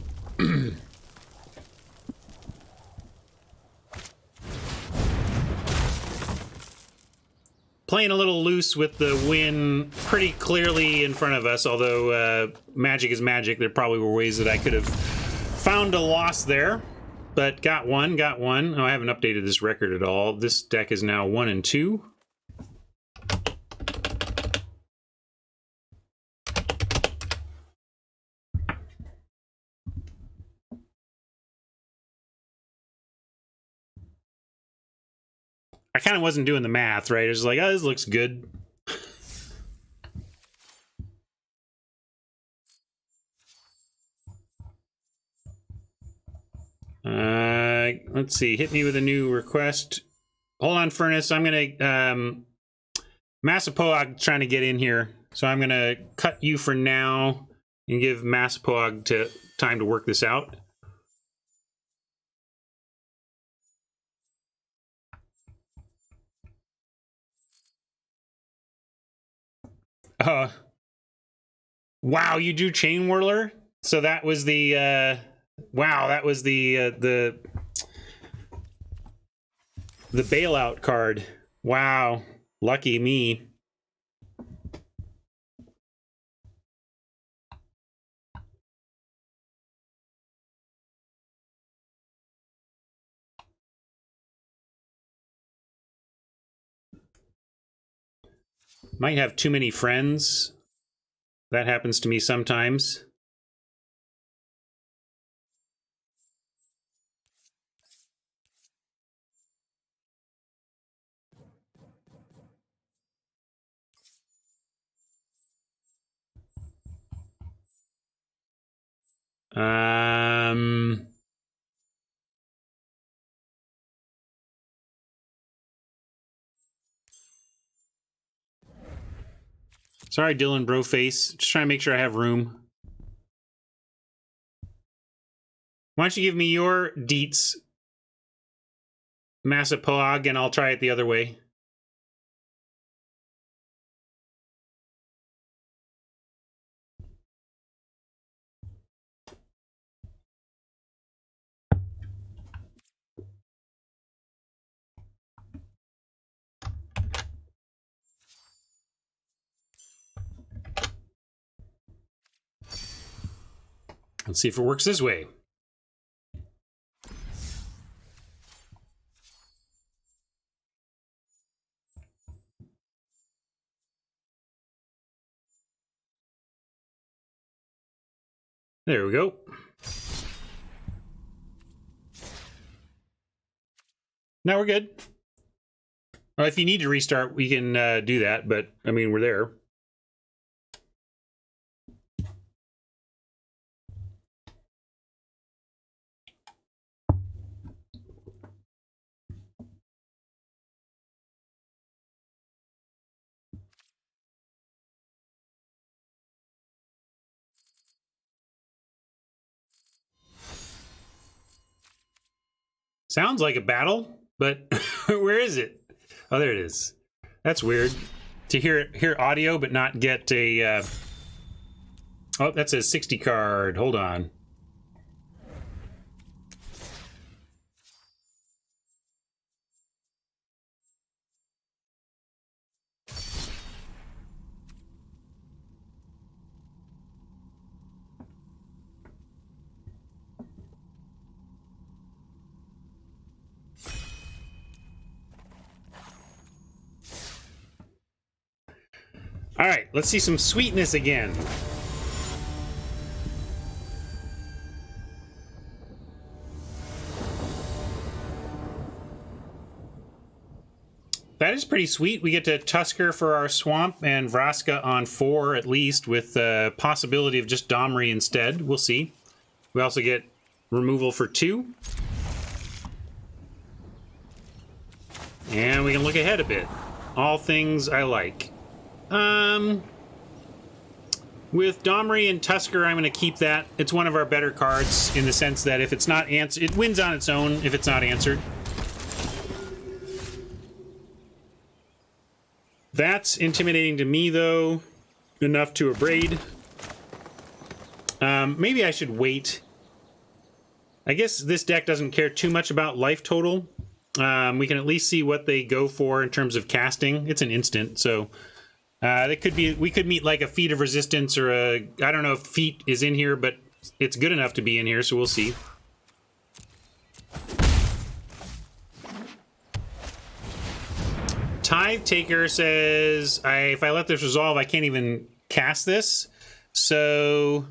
Playing a little loose with the win pretty clearly in front of us, although magic is magic. There probably were ways that I could have found a loss there, but got one, got one. Oh, I haven't updated this record at all. This deck is now 1 and 2. I kind of wasn't doing the math, right? I was like, oh, this looks good. Let's see. Hit me with a new request. Hold on, Furnace. I'm going to... Massapoag trying to get in here. So I'm going to cut you for now and give Massapoag time to work this out. Wow, you do Chain Whirler? So that was the wow, that was the bailout card. Wow, lucky me. Might have too many friends. That happens to me sometimes. Sorry, Dylan Broface. Just trying to make sure I have room. Why don't you give me your deets, Massapoag, and I'll try it the other way. Let's see if it works this way. There we go. Now we're good. Well, if you need to restart, we can do that, but I mean, we're there. Sounds like a battle, but where is it? Oh, there it is. That's weird. To hear audio but not get a... Oh, that's a 60 card. Hold on. All right, let's see some sweetness again. that is pretty sweet. We get to Tusker for our swamp and Vraska on 4 at least, with the possibility of just Domri instead. We'll see. We also get removal for 2. And we can look ahead a bit. All things I like. With Domri and Tusker, I'm going to keep that. It's one of our better cards in the sense that if it's not answered, it wins on its own if it's not answered. That's intimidating to me, though, enough to abrade. Maybe I should wait. I guess this deck doesn't care too much about life total. We can at least see what they go for in terms of casting. It's an instant, so that could be. We could meet like a feat of resistance or a. I don't know if feat is in here, but it's good enough to be in here, so we'll see. Tithe Taker says, if I let this resolve, I can't even cast this. So,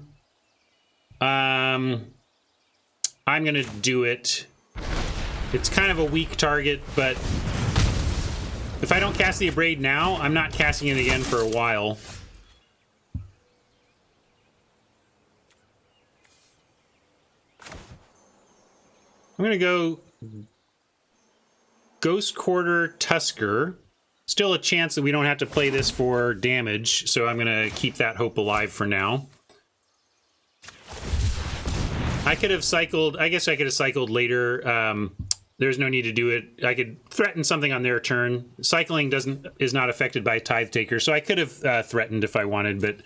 I'm going to do it. It's kind of a weak target, but if I don't cast the Abrade now, I'm not casting it again for a while. I'm going to go Ghost Quarter Tusker. Still a chance that we don't have to play this for damage, so I'm going to keep that hope alive for now. I could have cycled... I guess I could have cycled later. There's no need to do it. I could threaten something on their turn. Cycling is not affected by Tithe Taker, so I could have threatened if I wanted, but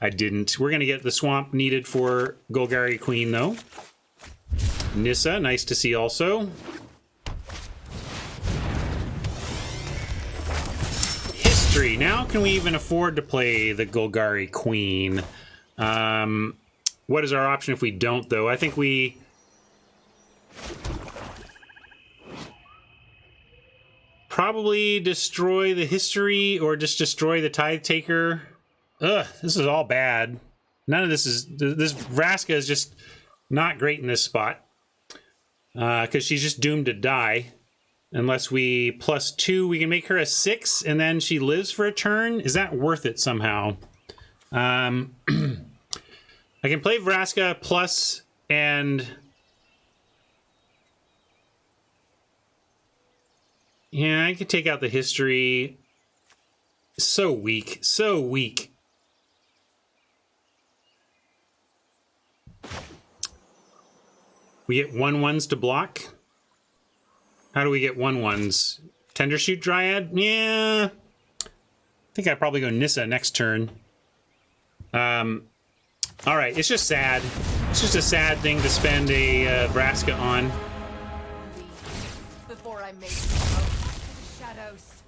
I didn't. We're going to get the swamp needed for Golgari Queen, though. Nissa, nice to see also. History. Now can we even afford to play the Golgari Queen? What is our option if we don't, though? I think we... probably destroy the history or just destroy the Tithe Taker. Ugh, this is all bad. None of this is... This Vraska is just not great in this spot. Because she's just doomed to die. Unless we +2, we can make her a 6, and then she lives for a turn. Is that worth it somehow? I can play Vraska plus and... yeah, I could take out the history. So weak. So weak. We get 1/1s to block. How do we get 1/1s? Tendershoot Dryad? Yeah. I think I'd probably go Nissa next turn. Alright, it's just sad. It's just a sad thing to spend a Vraska on. Before I make the shadows.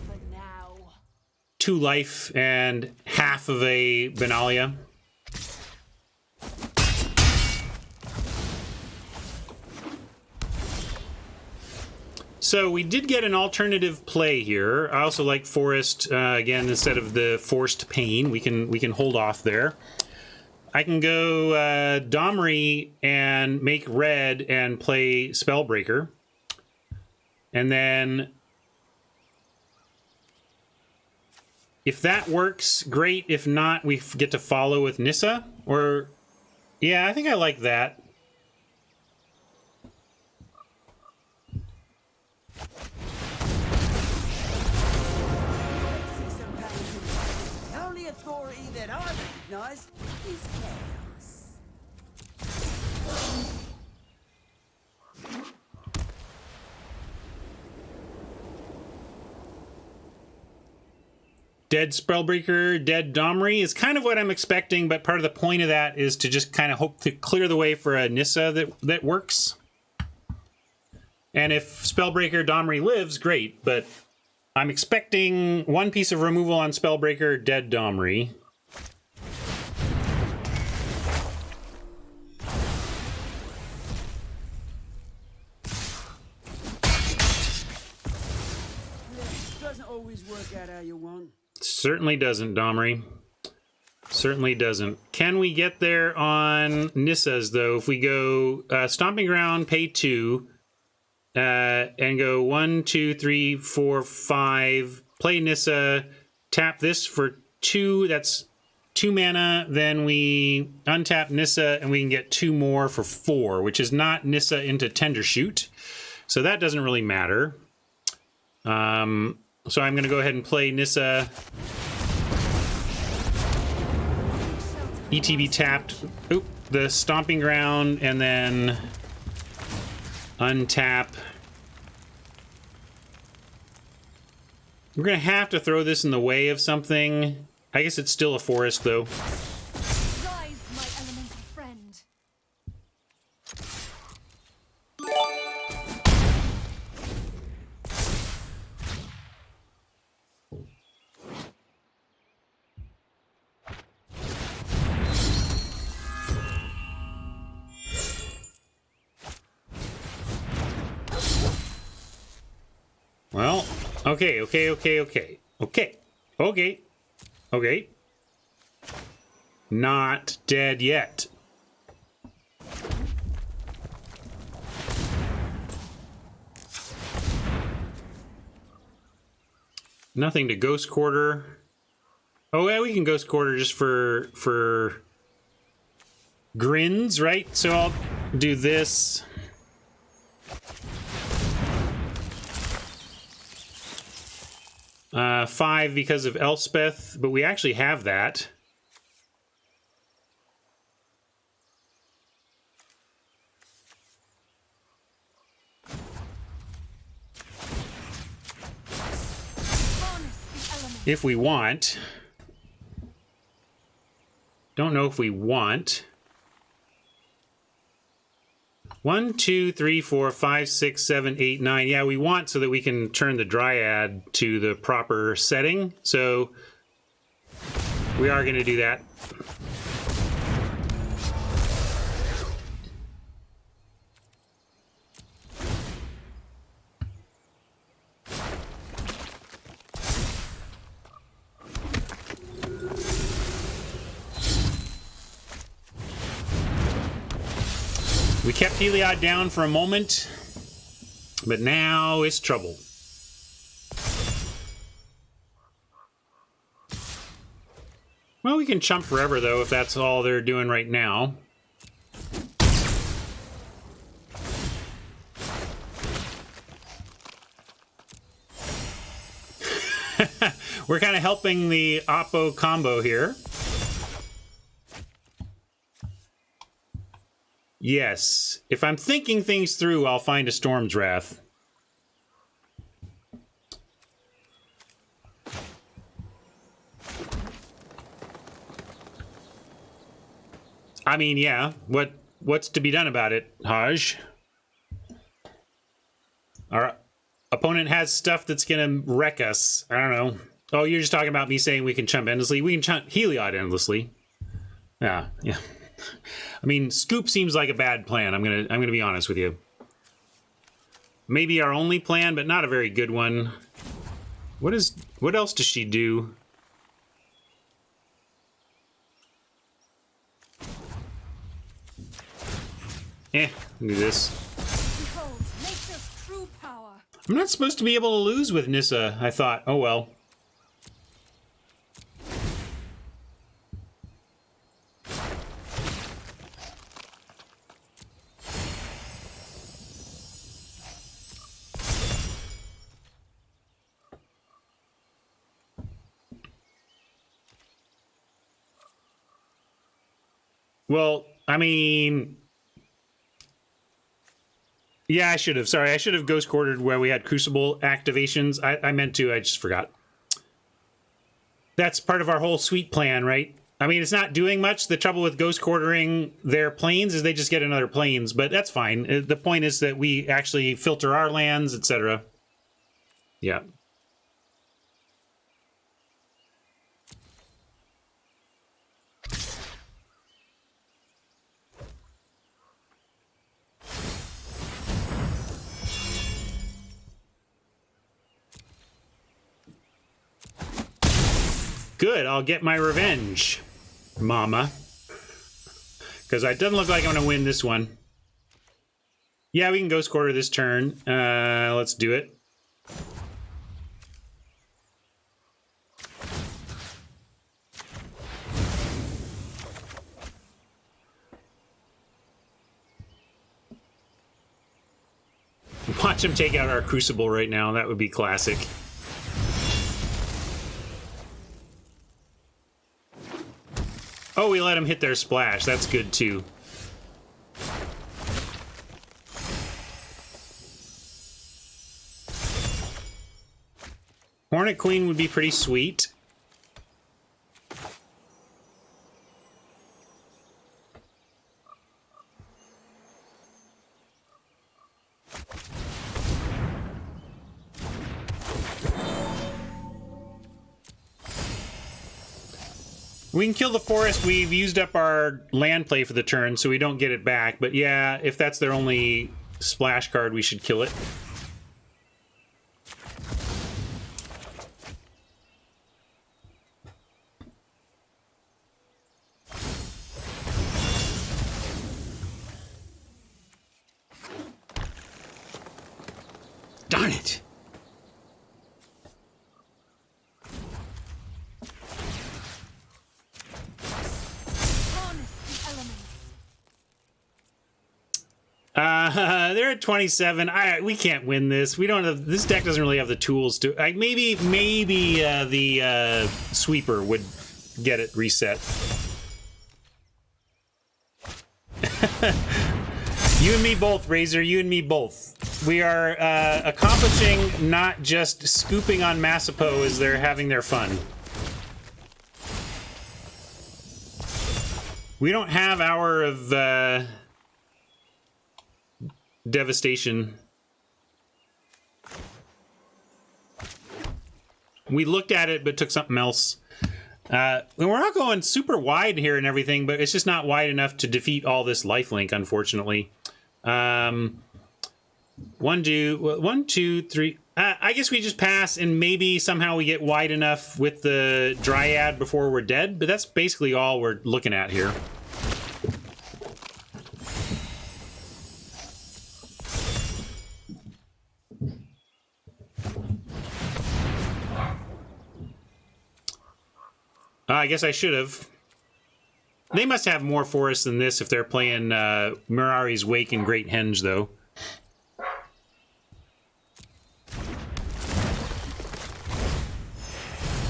For now. 2 life and half of a Benalia. So we did get an alternative play here. I also like Forest again instead of the Forced Pain. We can hold off there. I can go Domri and make red and play Spellbreaker, and then if that works, great. If not, we get to follow with Nissa. Or yeah, I think I like that. Authority that I recognize is chaos. Dead Spellbreaker, dead Domri is kind of what I'm expecting, but part of the point of that is to just kind of hope to clear the way for a Nissa that works. And if Spellbreaker Domri lives, great, but I'm expecting 1 piece of removal on Spellbreaker, dead Domri. Doesn't always work out how you want. Certainly doesn't, Domri. Certainly doesn't. Can we get there on Nissas, though? If we go Stomping Ground, pay 2, and go 1, 2, 3, 4, 5. Play Nissa. Tap this for 2. That's 2 mana. Then we untap Nissa, and we can get 2 more for 4, which is not Nissa into Tender Shoot. So that doesn't really matter. So I'm going to go ahead and play Nissa. ETB tapped. Oop, the Stomping Ground, and then untap. We're going to have to throw this in the way of something. I guess it's still a forest, though. Rise, my elemental friend. Well, okay. Not dead yet. Nothing to Ghost Quarter. Oh yeah, we can Ghost Quarter just for grins, right? So I'll do this. Five because of Elspeth, but we actually have that. If we want. Don't know if we want. 1, 2, 3, 4, 5, 6, 7, 8, 9. Yeah, we want so that we can turn the Dryad to the proper setting. So we are going to do that. We kept Heliod down for a moment, but now it's trouble. Well, we can chump forever, though, if that's all they're doing right now. We're kind of helping the Oppo combo here. Yes, if I'm thinking things through, I'll find a Storm's Wrath. I mean, yeah, what's to be done about it, Haj? Our opponent has stuff that's gonna wreck us. I don't know. Oh, you're just talking about me saying we can chump endlessly. We can chump Heliod endlessly. Yeah. I mean, Scoop seems like a bad plan. I'm gonna be honest with you. Maybe our only plan, but not a very good one. What else does she do? Do this. Behold, nature's true power. I'm not supposed to be able to lose with Nissa, I thought. Oh well. Well, I mean, yeah, I should have. Sorry, I should have Ghost Quartered where we had Crucible activations. I meant to, I just forgot. That's part of our whole sweet plan, right? I mean, it's not doing much. The trouble with Ghost Quartering their planes is they just get another planes, but that's fine. The point is that we actually filter our lands, etc. Yeah. Good, I'll get my revenge, mama. Because it doesn't look like I'm going to win this one. Yeah, we can Ghost Quarter this turn. Let's do it. Watch him take out our Crucible right now. That would be classic. Oh, we let him hit their splash. That's good, too. Hornet Queen would be pretty sweet. We can kill the forest. We've used up our land play for the turn, so we don't get it back. But yeah, if that's their only splash card, we should kill it. Darn it! They're at 27. We can't win this. We don't have. This deck doesn't really have the tools to. Maybe the sweeper would get it reset. You and me both, Razor. You and me both. We are accomplishing not just scooping on Massapo as they're having their fun. We don't have Hour of Devastation. We looked at it, but took something else. And we're not going super wide here and everything, but it's just not wide enough to defeat all this lifelink, unfortunately. 1, 2, 3. I guess we just pass, and maybe somehow we get wide enough with the Dryad before we're dead, but that's basically all we're looking at here. I guess I should have. They must have more forests than this if they're playing Mirari's Wake and Great Henge, though.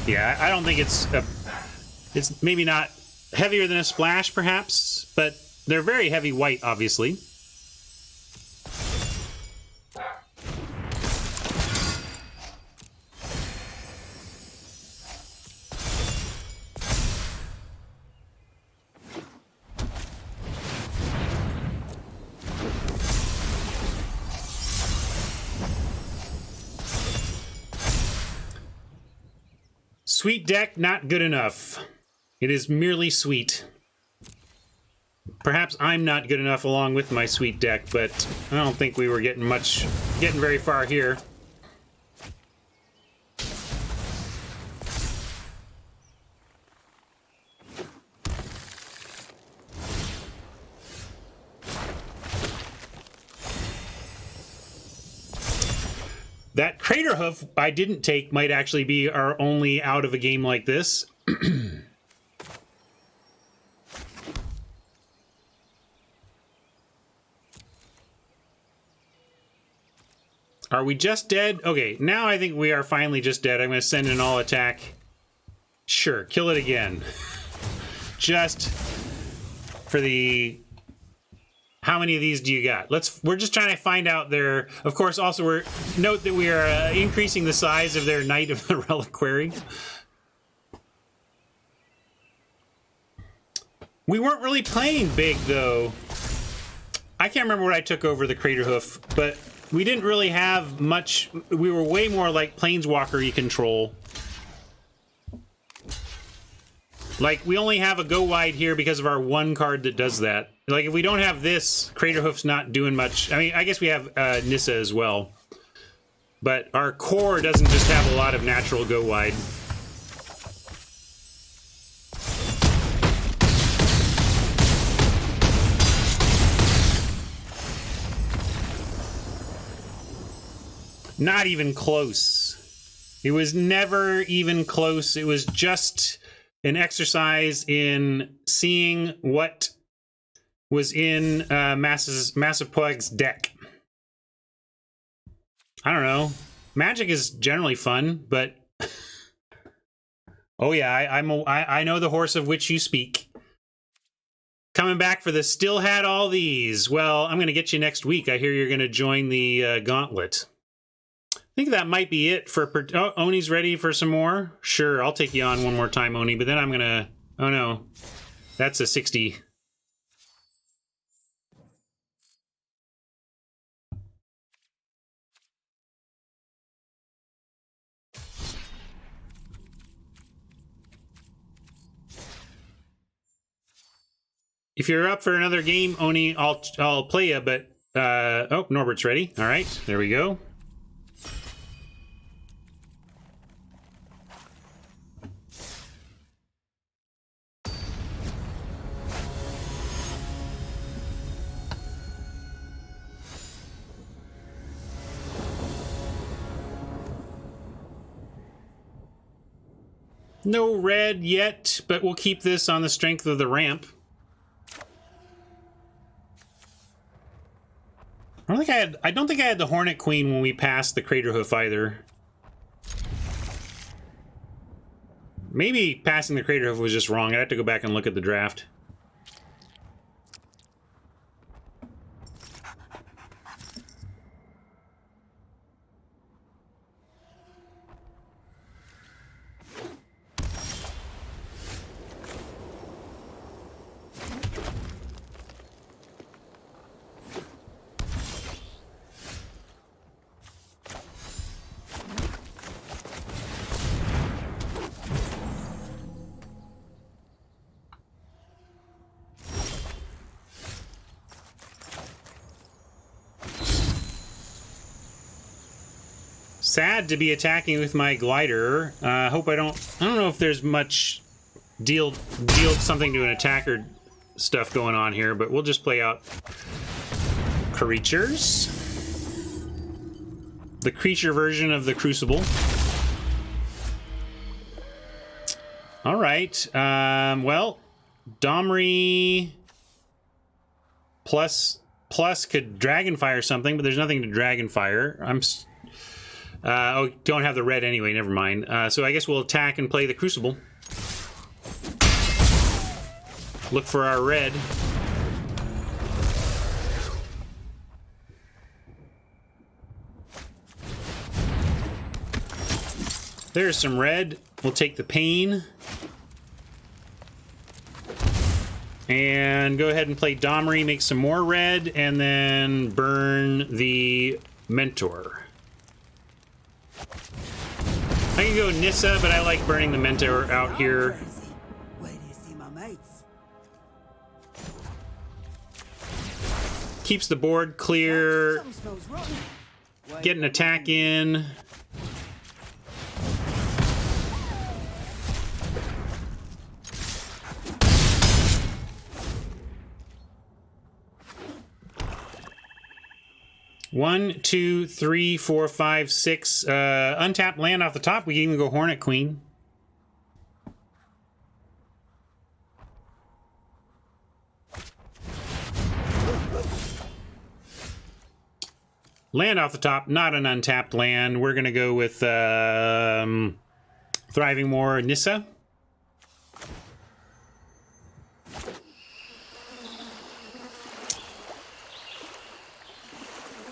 Yeah, I don't think it's maybe not heavier than a splash, perhaps, but they're very heavy white, obviously. Sweet deck, not good enough. It is merely sweet. Perhaps I'm not good enough along with my sweet deck, but I don't think we were getting very far here. That Crater Hoof I didn't take might actually be our only out of a game like this. Are we just dead? Okay, now I think we are finally just dead. I'm going to send an all attack. Sure, kill it again. Just for the... How many of these do you got? We're just trying to find out their... Of course, also, note that we are increasing the size of their Knight of the Reliquary. We weren't really playing big, though. I can't remember what I took over the Crater Hoof, but we didn't really have much... We were way more like Planeswalker-y control. Like, we only have a go wide here because of our one card that does that. Like, if we don't have this, Crater Hoof's not doing much. I mean, I guess we have Nissa as well. But our core doesn't just have a lot of natural go wide. Not even close. It was never even close. It was just an exercise in seeing what was in Massive Pug's deck. I don't know. Magic is generally fun, but oh yeah, I know the horse of which you speak. Coming back for the still had all these. Well, I'm going to get you next week. I hear you're going to join the gauntlet. I think that might be it for... Oh, Oni's ready for some more? Sure, I'll take you on one more time, Oni, but then I'm going to... Oh no, that's a 60. If you're up for another game, Oni, I'll play you, but... oh, Norbert's ready. All right, there we go. No red yet, but we'll keep this on the strength of the ramp. I don't think I had the Hornet Queen when we passed the Crater Hoof either. Maybe passing the Crater Hoof was just wrong. I have to go back and look at the draft. Sad to be attacking with my glider. Hope I don't know if there's much deal something to an attacker stuff going on here, but we'll just play out creatures. The creature version of the Crucible. All right. Well, Domri plus could Dragonfire something, but there's nothing to Dragonfire. Oh, don't have the red anyway, never mind. So I guess we'll attack and play the Crucible. Look for our red. There's some red. We'll take the pain. And go ahead and play Domri, make some more red, and then burn the Mentor. I can go Nissa, but I like burning the Mentor out here. Where do you see my mates? Keeps the board clear. Something smells rotten. Get an attack in. One, two, three, four, five, six. Untapped land off the top. We can even go Hornet Queen. Land off the top, not an untapped land. We're going to go with Thriving Moor Nissa.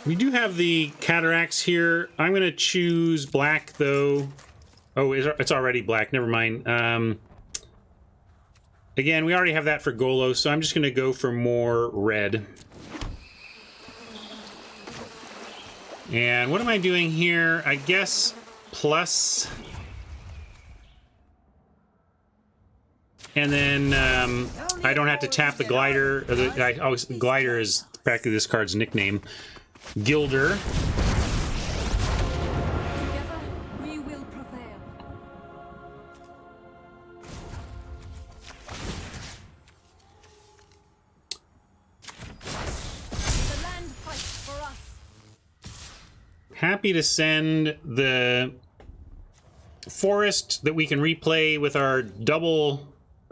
We do have the Cataracts here. I'm going to choose black, though. Oh, it's already black. Never mind. Again, we already have that for Golo, so I'm just going to go for more red. And what am I doing here? I guess plus. And then I don't have to tap the glider. Glider is practically this card's nickname. Gilder. Together, we will prevail. The land fights for us. Happy to send the forest that we can replay with our double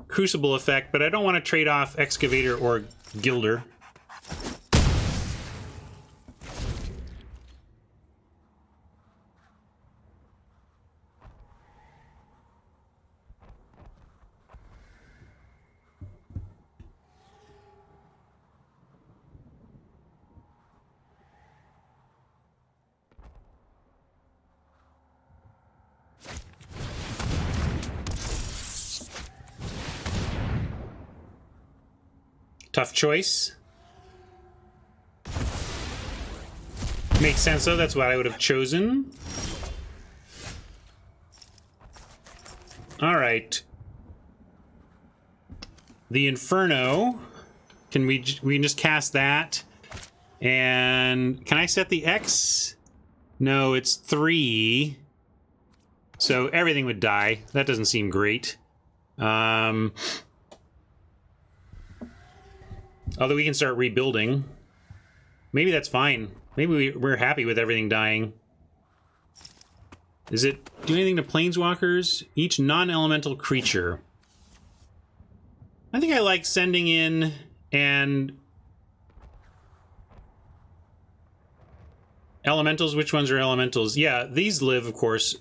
crucible effect, but I don't want to trade off excavator or gilder. Tough choice. Makes sense though, that's what I would have chosen. Alright. The Inferno. We can just cast that. And can I set the X? No, it's 3. So everything would die. That doesn't seem great. Although we can start rebuilding. Maybe that's fine. Maybe we're happy with everything dying. Does it do anything to planeswalkers? Each non-elemental creature. I think I like sending in and... Elementals? Which ones are elementals? Yeah, these live, of course.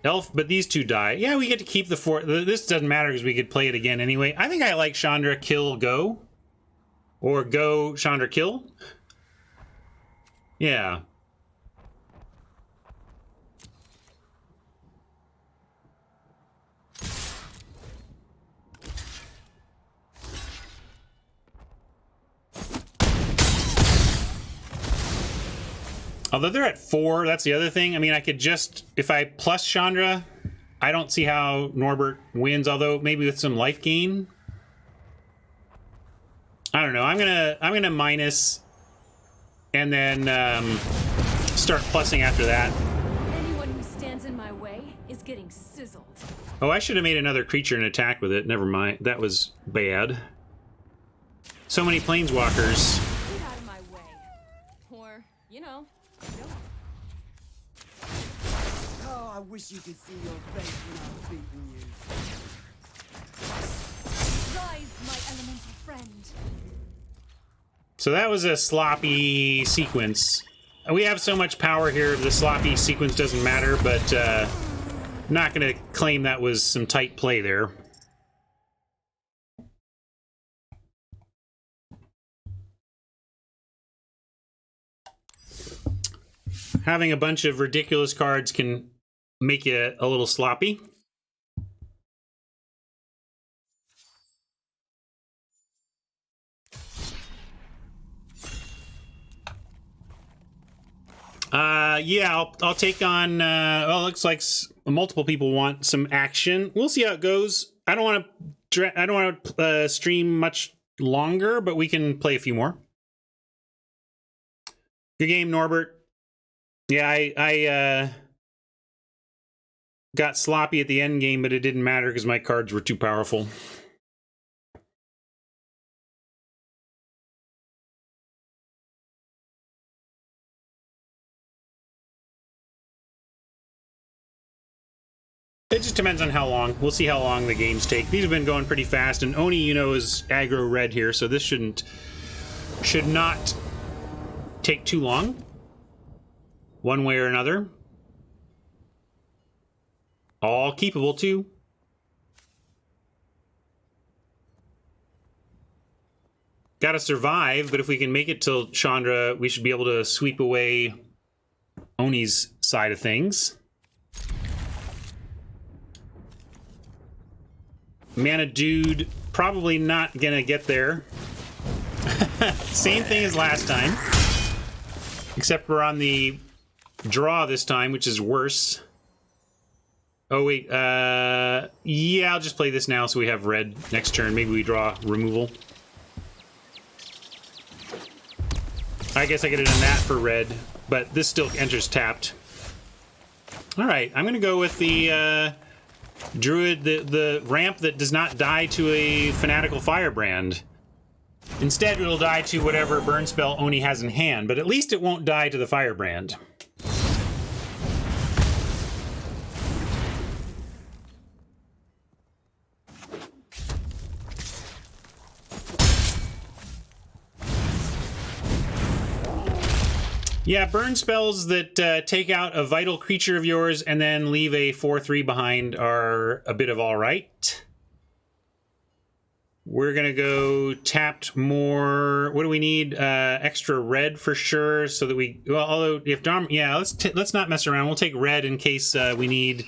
Elf, but these two die. Yeah, we get to keep the 4. This doesn't matter because we could play it again anyway. I think I like Chandra, kill, go. Or go, Chandra, kill. Yeah. Although they're at 4, that's the other thing. I mean, I could just, if I plus Chandra, I don't see how Norbert wins, although maybe with some life gain. I don't know. I'm gonna minus and then start plussing after that. Anyone who stands in my way is getting sizzled. Oh, I should have made another creature and attack with it. Never mind. That was bad. So many planeswalkers. Get out of my way. Or, you know, don't. Oh, I wish you could see your face when I'm beating you. Rise, my elemental friend. So that was a sloppy sequence. We have so much power here, the sloppy sequence doesn't matter, but I'm not going to claim that was some tight play there. Having a bunch of ridiculous cards can make you a little sloppy. Yeah, I'll take on, well, it looks like multiple people want some action. We'll see how it goes. I don't want to stream much longer, but we can play a few more. Good game, Norbert. Yeah, I got sloppy at the end game, but it didn't matter because my cards were too powerful. It just depends on how long. We'll see how long the games take. These have been going pretty fast, and Oni, you know, is aggro red here, so this should not take too long. One way or another. All keepable, too. Gotta survive, but if we can make it till Chandra, we should be able to sweep away Oni's side of things. Mana Dude, probably not gonna get there. Same thing as last time. Except we're on the draw this time, which is worse. Oh, wait. Yeah, I'll just play this now so we have red next turn. Maybe we draw removal. I guess I could have done that for red, but this still enters tapped. Alright, I'm gonna go with the Druid, the ramp that does not die to a fanatical firebrand. Instead, it'll die to whatever burn spell Oni has in hand, but at least it won't die to the firebrand. Yeah, burn spells that take out a vital creature of yours and then leave a 4/3 behind are a bit of all right. We're gonna go tapped more. What do we need? Extra red for sure, so that we. Well, although if Dom, yeah, let's not mess around. We'll take red in case we need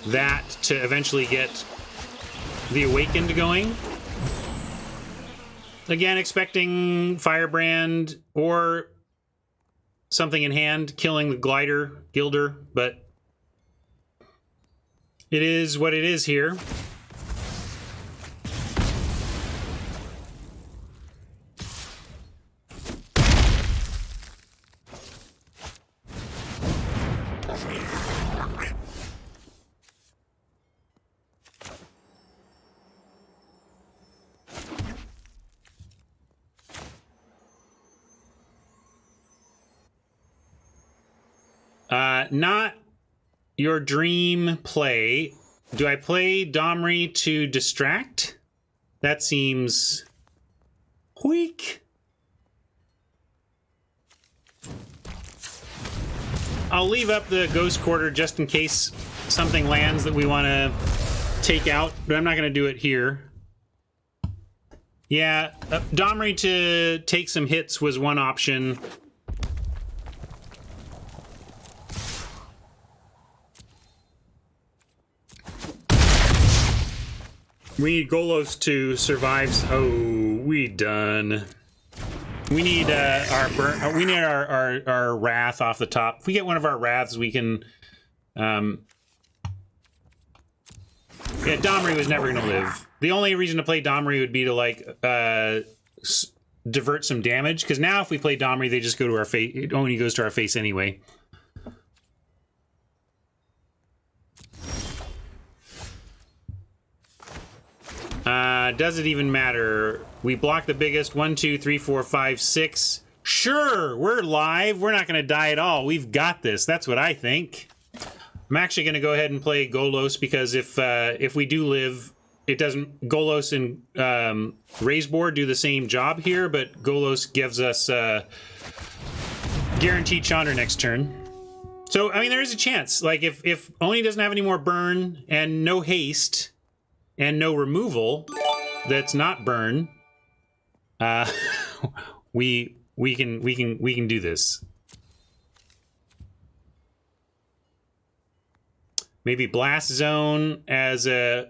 that to eventually get the Awakened going. Again, expecting Firebrand or something in hand, killing the Gilder, but it is what it is here. Not your dream play. Do I play Domri to distract? That seems weak. I'll leave up the Ghost Quarter just in case something lands that we want to take out, but I'm not going to do it here. Yeah, Domri to take some hits was one option. We need Golos to survive. Oh, we done. We need our Wrath off the top. If we get one of our Wraths, we can. Yeah, Domri was never going to live. The only reason to play Domri would be to like divert some damage. Because now, if we play Domri, they just go to our face. It only goes to our face anyway. Does it even matter? We block the biggest. 1, 2, 3, 4, 5, 6. Sure, we're live. We're not going to die at all. We've got this. That's what I think. I'm actually going to go ahead and play Golos because if we do live, it doesn't. Golos and Raise Board do the same job here, but Golos gives us guaranteed Chandra next turn. So I mean, there is a chance. Like if Oni doesn't have any more burn and no haste. And no removal that's not burn. We can do this. Maybe Blast Zone as a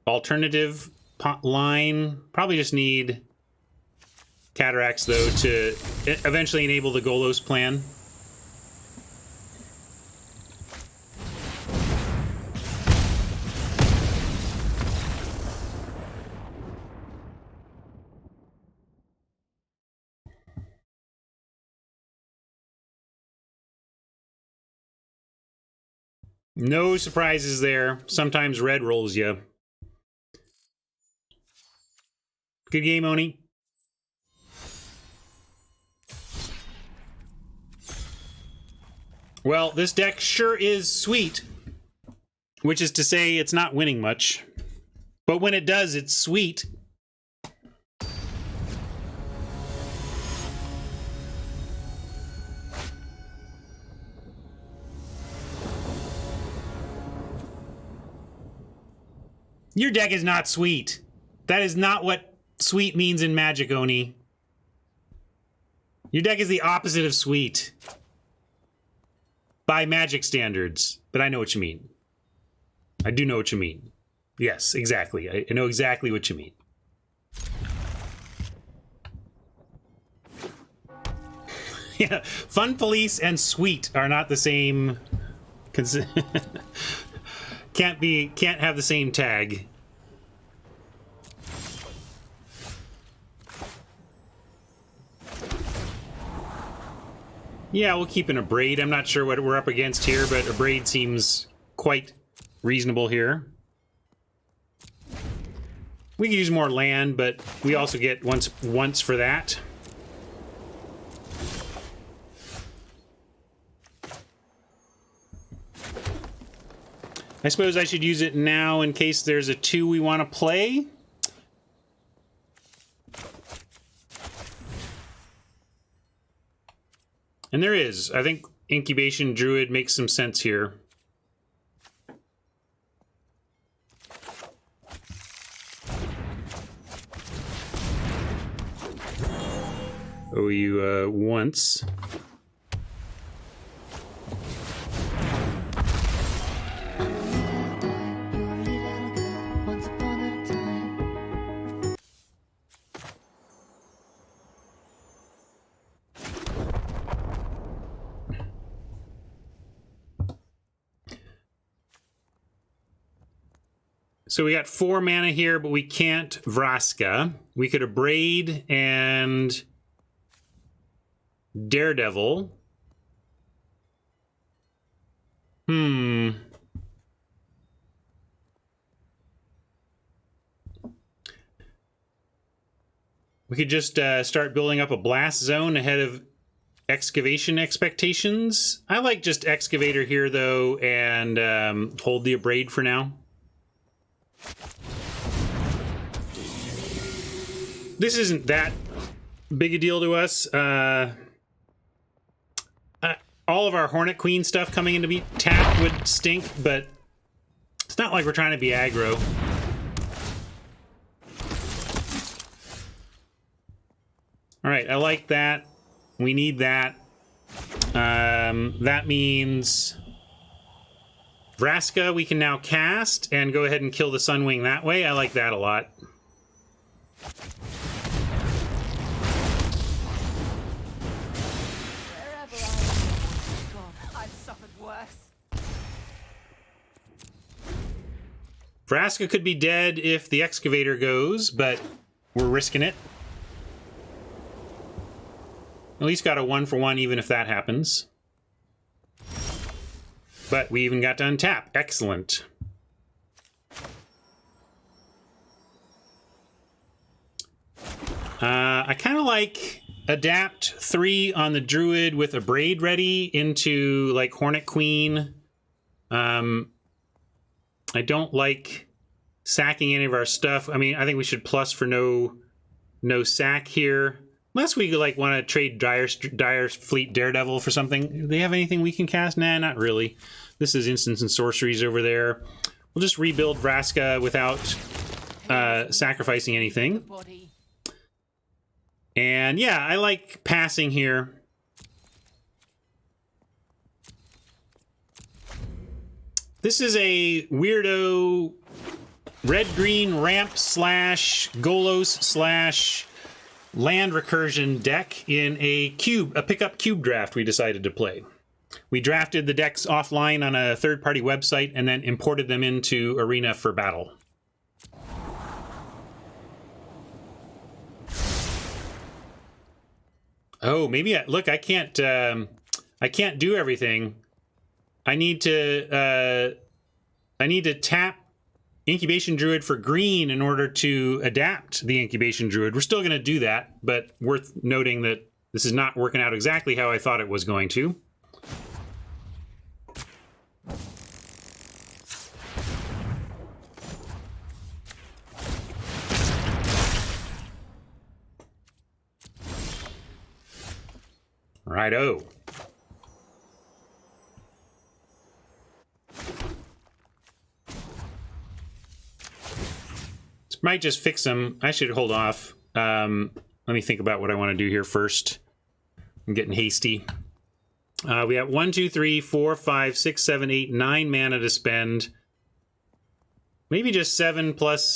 alternative line. Probably just need Cataracts though to eventually enable the Golos plan. No surprises there. Sometimes red rolls you. Good game, Oni. Well, this deck sure is sweet. Which is to say, it's not winning much. But when it does, it's sweet. Your deck is not sweet. That is not what sweet means in Magic, Oni. Your deck is the opposite of sweet. By Magic standards. But I know what you mean. I do know what you mean. Yes, exactly. I know exactly what you mean. Yeah, Fun Police and sweet are not the same... Can't have the same tag. Yeah, we'll keep an Abrade. I'm not sure what we're up against here, but Abrade seems quite reasonable here. We could use more land, but we also get once for that. I suppose I should use it now in case there's a 2 we want to play. And there is. I think Incubation Druid makes some sense here. Owe you once. So we got 4 mana here, but we can't Vraska. We could Abrade and Daredevil. We could just start building up a blast zone ahead of excavation expectations. I like just Excavator here, though, and hold the Abrade for now. This isn't that big a deal to us. All of our Hornet Queen stuff coming into be tapped would stink, but it's not like we're trying to be aggro. All right, I like that. We need that. That means Vraska we can now cast and go ahead and kill the Sunwing that way. I like that a lot. Wherever I am, God, I've suffered worse. Vraska could be dead if the Excavator goes, but we're risking it. At least got a 1-for-1 even if that happens. But we even got to untap. Excellent. I kind of like adapt 3 on the Druid with Abrade ready into like Hornet Queen. I don't like sacking any of our stuff. I mean, I think we should plus for no sack here. Unless we like want to trade Dire Fleet Daredevil for something. Do they have anything we can cast? Nah, not really. This is instants and sorceries over there. We'll just rebuild Vraska without sacrificing anything. And yeah, I like passing here. This is a weirdo red-green ramp slash Golos slash land recursion deck in a pickup cube draft we decided to play. We drafted the decks offline on a third-party website and then imported them into Arena for battle. Oh, maybe look, I can't do everything. I need to tap Incubation Druid for green in order to adapt the Incubation Druid. We're still going to do that, but worth noting that this is not working out exactly how I thought it was going to. Righto. Might just fix them. I should hold off. Let me think about what I want to do here first. I'm getting hasty. We have 1, 2, 3, 4, 5, 6, 7, 8, 9 mana to spend. Maybe just 7 plus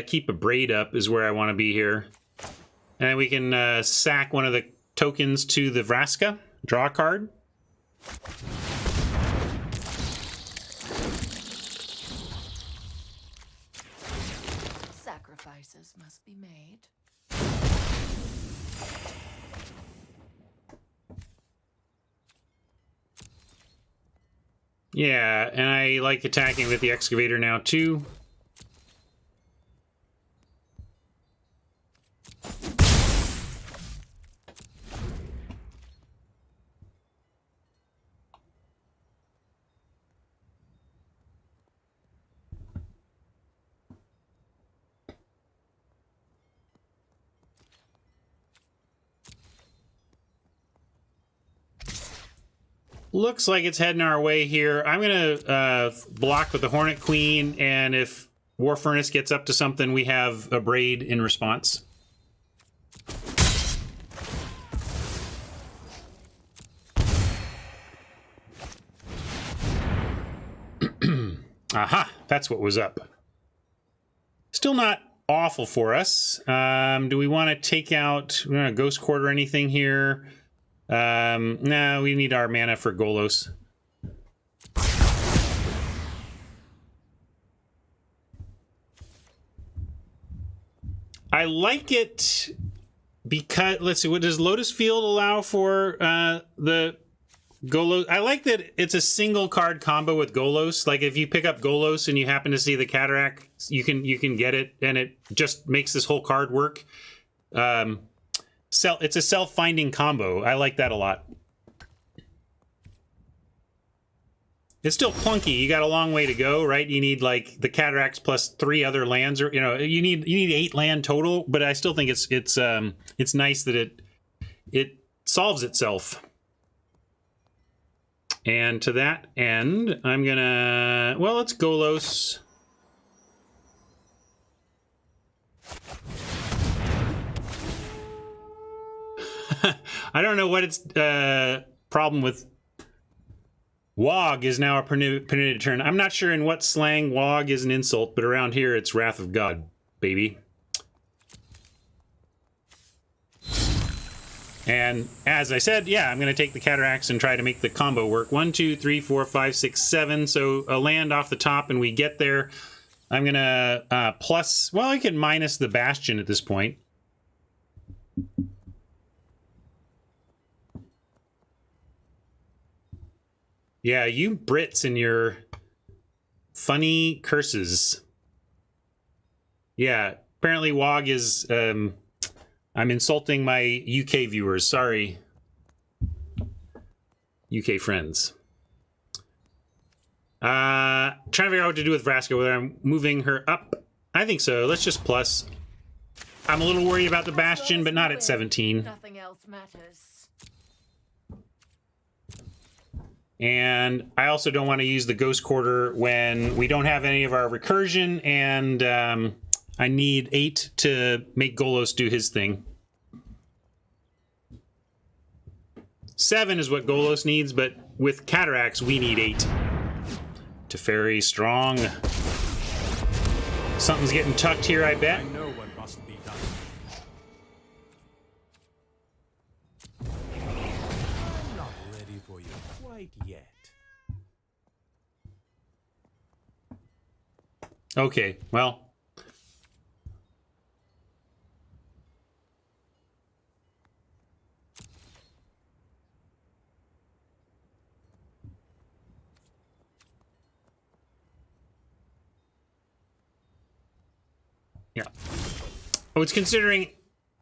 keep a braid up is where I want to be here. And we can sack one of the tokens to the Vraska. Draw a card. Sacrifices must be made. Yeah, and I like attacking with the Excavator now too. Looks like it's heading our way here. I'm gonna block with the Hornet Queen, and if War Furnace gets up to something, we have a Braid in response. Aha, that's what was up. Still not awful for us. Do we want to take out Ghost Court or anything here? No, we need our mana for Golos. I like it because, let's see, what does Lotus Field allow for the Golos? I like that it's a single card combo with Golos. Like if you pick up Golos and you happen to see the Cataract, you can get it, and it just makes this whole card work. It's a self-finding combo. I like that a lot. It's still clunky. You got a long way to go, right? You need like the Cataracts plus 3 other lands, or you need 8 land total. But I still think it's nice that it solves itself. And to that end, I'm gonna let's Golos. I don't know what its problem with Wog is now a permitted turn. I'm not sure in what slang Wog is an insult, but around here it's Wrath of God, baby. And as I said, yeah, I'm going to take the Cataracts and try to make the combo work. 1, 2, 3, 4, 5, 6, 7. So a land off the top and we get there. I'm going to plus, well, I can minus the Bastion at this point. Yeah, you Brits and your funny curses. Yeah, apparently Wog is... I'm insulting my UK viewers. Sorry. UK friends. Trying to figure out what to do with Vraska, whether I'm moving her up. I think so. Let's just plus. I'm a little worried about the Bastion, but not at 17. Nothing else matters. And I also don't want to use the Ghost Quarter when we don't have any of our recursion, and I need 8 to make Golos do his thing. 7 is what Golos needs, but with Cataracts, we need 8. Teferi strong. Something's getting tucked here, I bet. I know what must be done. I'm not ready for you quite yet. Okay, well. Yeah. I was considering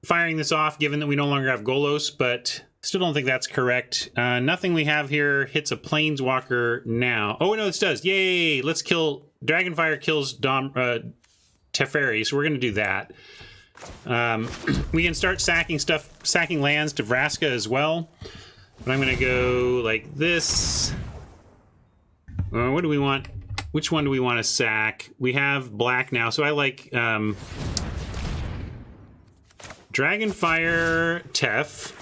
firing this off given that we no longer have Golos, but still don't think that's correct. Nothing we have here hits a Planeswalker now. Oh, no, this does. Yay! Let's kill... Dragonfire kills Teferi, so we're going to do that. We can start sacking lands to Vraska as well. But I'm going to go like this. What do we want? Which one do we want to sack? We have black now, so I like Dragonfire Tef.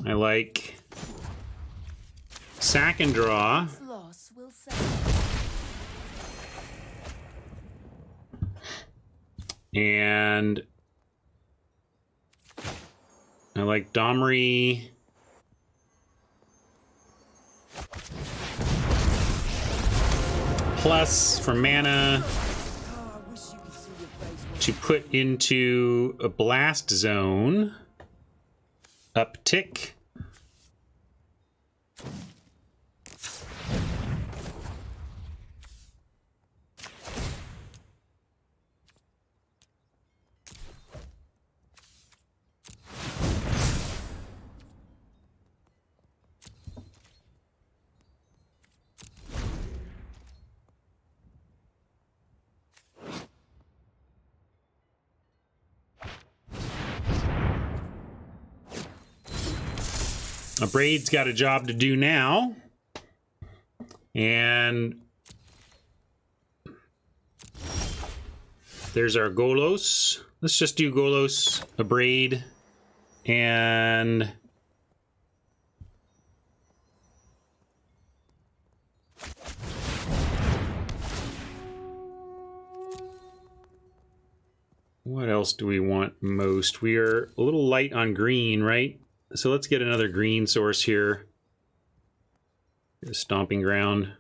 I like sack and draw. Loss will say. And I like Domri. Plus for mana to put into a blast zone. Uptick. A Braid's got a job to do now. And there's our Golos. Let's just do Golos, a Braid, and what else do we want most? We are a little light on green, right? So let's get another green source here. A stomping ground.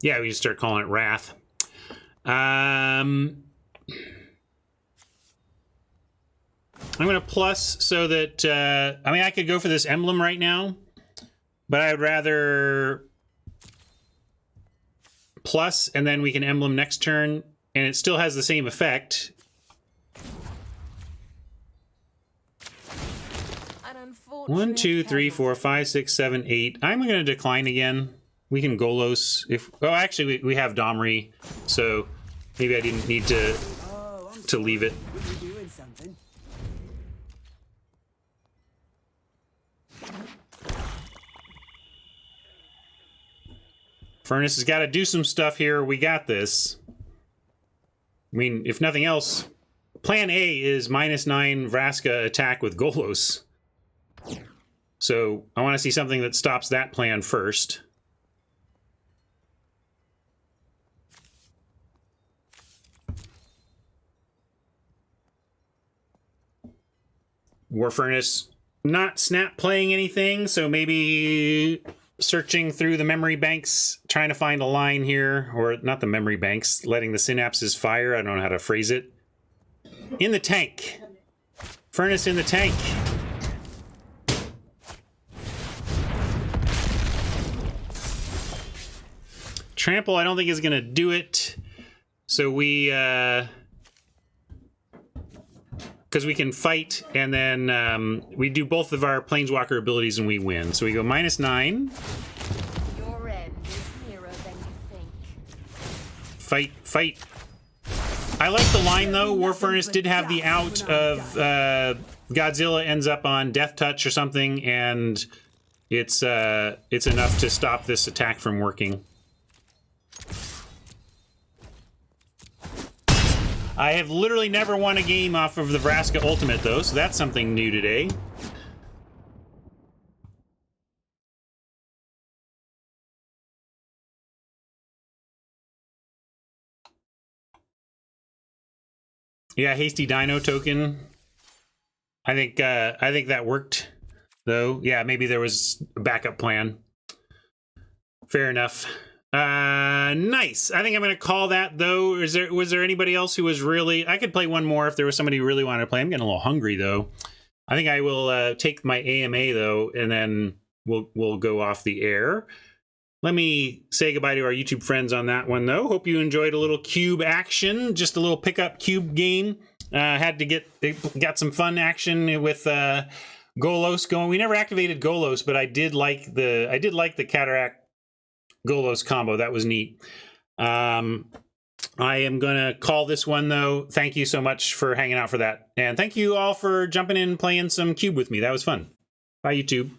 Yeah, we just start calling it Wrath. I'm going to plus so that, I mean, I could go for this emblem right now, but I'd rather plus, and then we can emblem next turn, and it still has the same effect. An unfortunate 1, 2, 3, 4, 5, 6, 7, 8. I'm going to decline again. We can Golos if... Oh, actually, we have Domri, so maybe I didn't need to leave it. You're doing something. Furnace has got to do some stuff here. We got this. I mean, if nothing else, plan A is -9 Vraska attack with Golos. So I want to see something that stops that plan first. War Furnace not snap playing anything, so maybe searching through the memory banks, trying to find a line here, or not the memory banks, letting the synapses fire. I don't know how to phrase it. In the tank. Furnace in the tank. Trample, I don't think is going to do it. So we, because we can fight, and then we do both of our Planeswalker abilities and we win. So we go -9. Your end is nearer than you think. Fight, fight. I like the line, though. War Furnace did have the out of Godzilla ends up on Death Touch or something, and it's enough to stop this attack from working. I have literally never won a game off of the Vraska Ultimate, though, so that's something new today. Yeah, hasty Dino token. I think that worked, though. Yeah, maybe there was a backup plan. Fair enough. Nice. I think I'm going to call that, though. Was there anybody else who was really... I could play one more if there was somebody who really wanted to play. I'm getting a little hungry, though. I think I will take my AMA, though, and then we'll go off the air. Let me say goodbye to our YouTube friends on that one, though. Hope you enjoyed a little cube action. Just a little pickup cube game. Got some fun action with Golos going. We never activated Golos, but I did like the Cataract Golos combo. That was neat. I am going to call this one, though. Thank you so much for hanging out for that. And thank you all for jumping in and playing some Cube with me. That was fun. Bye, YouTube.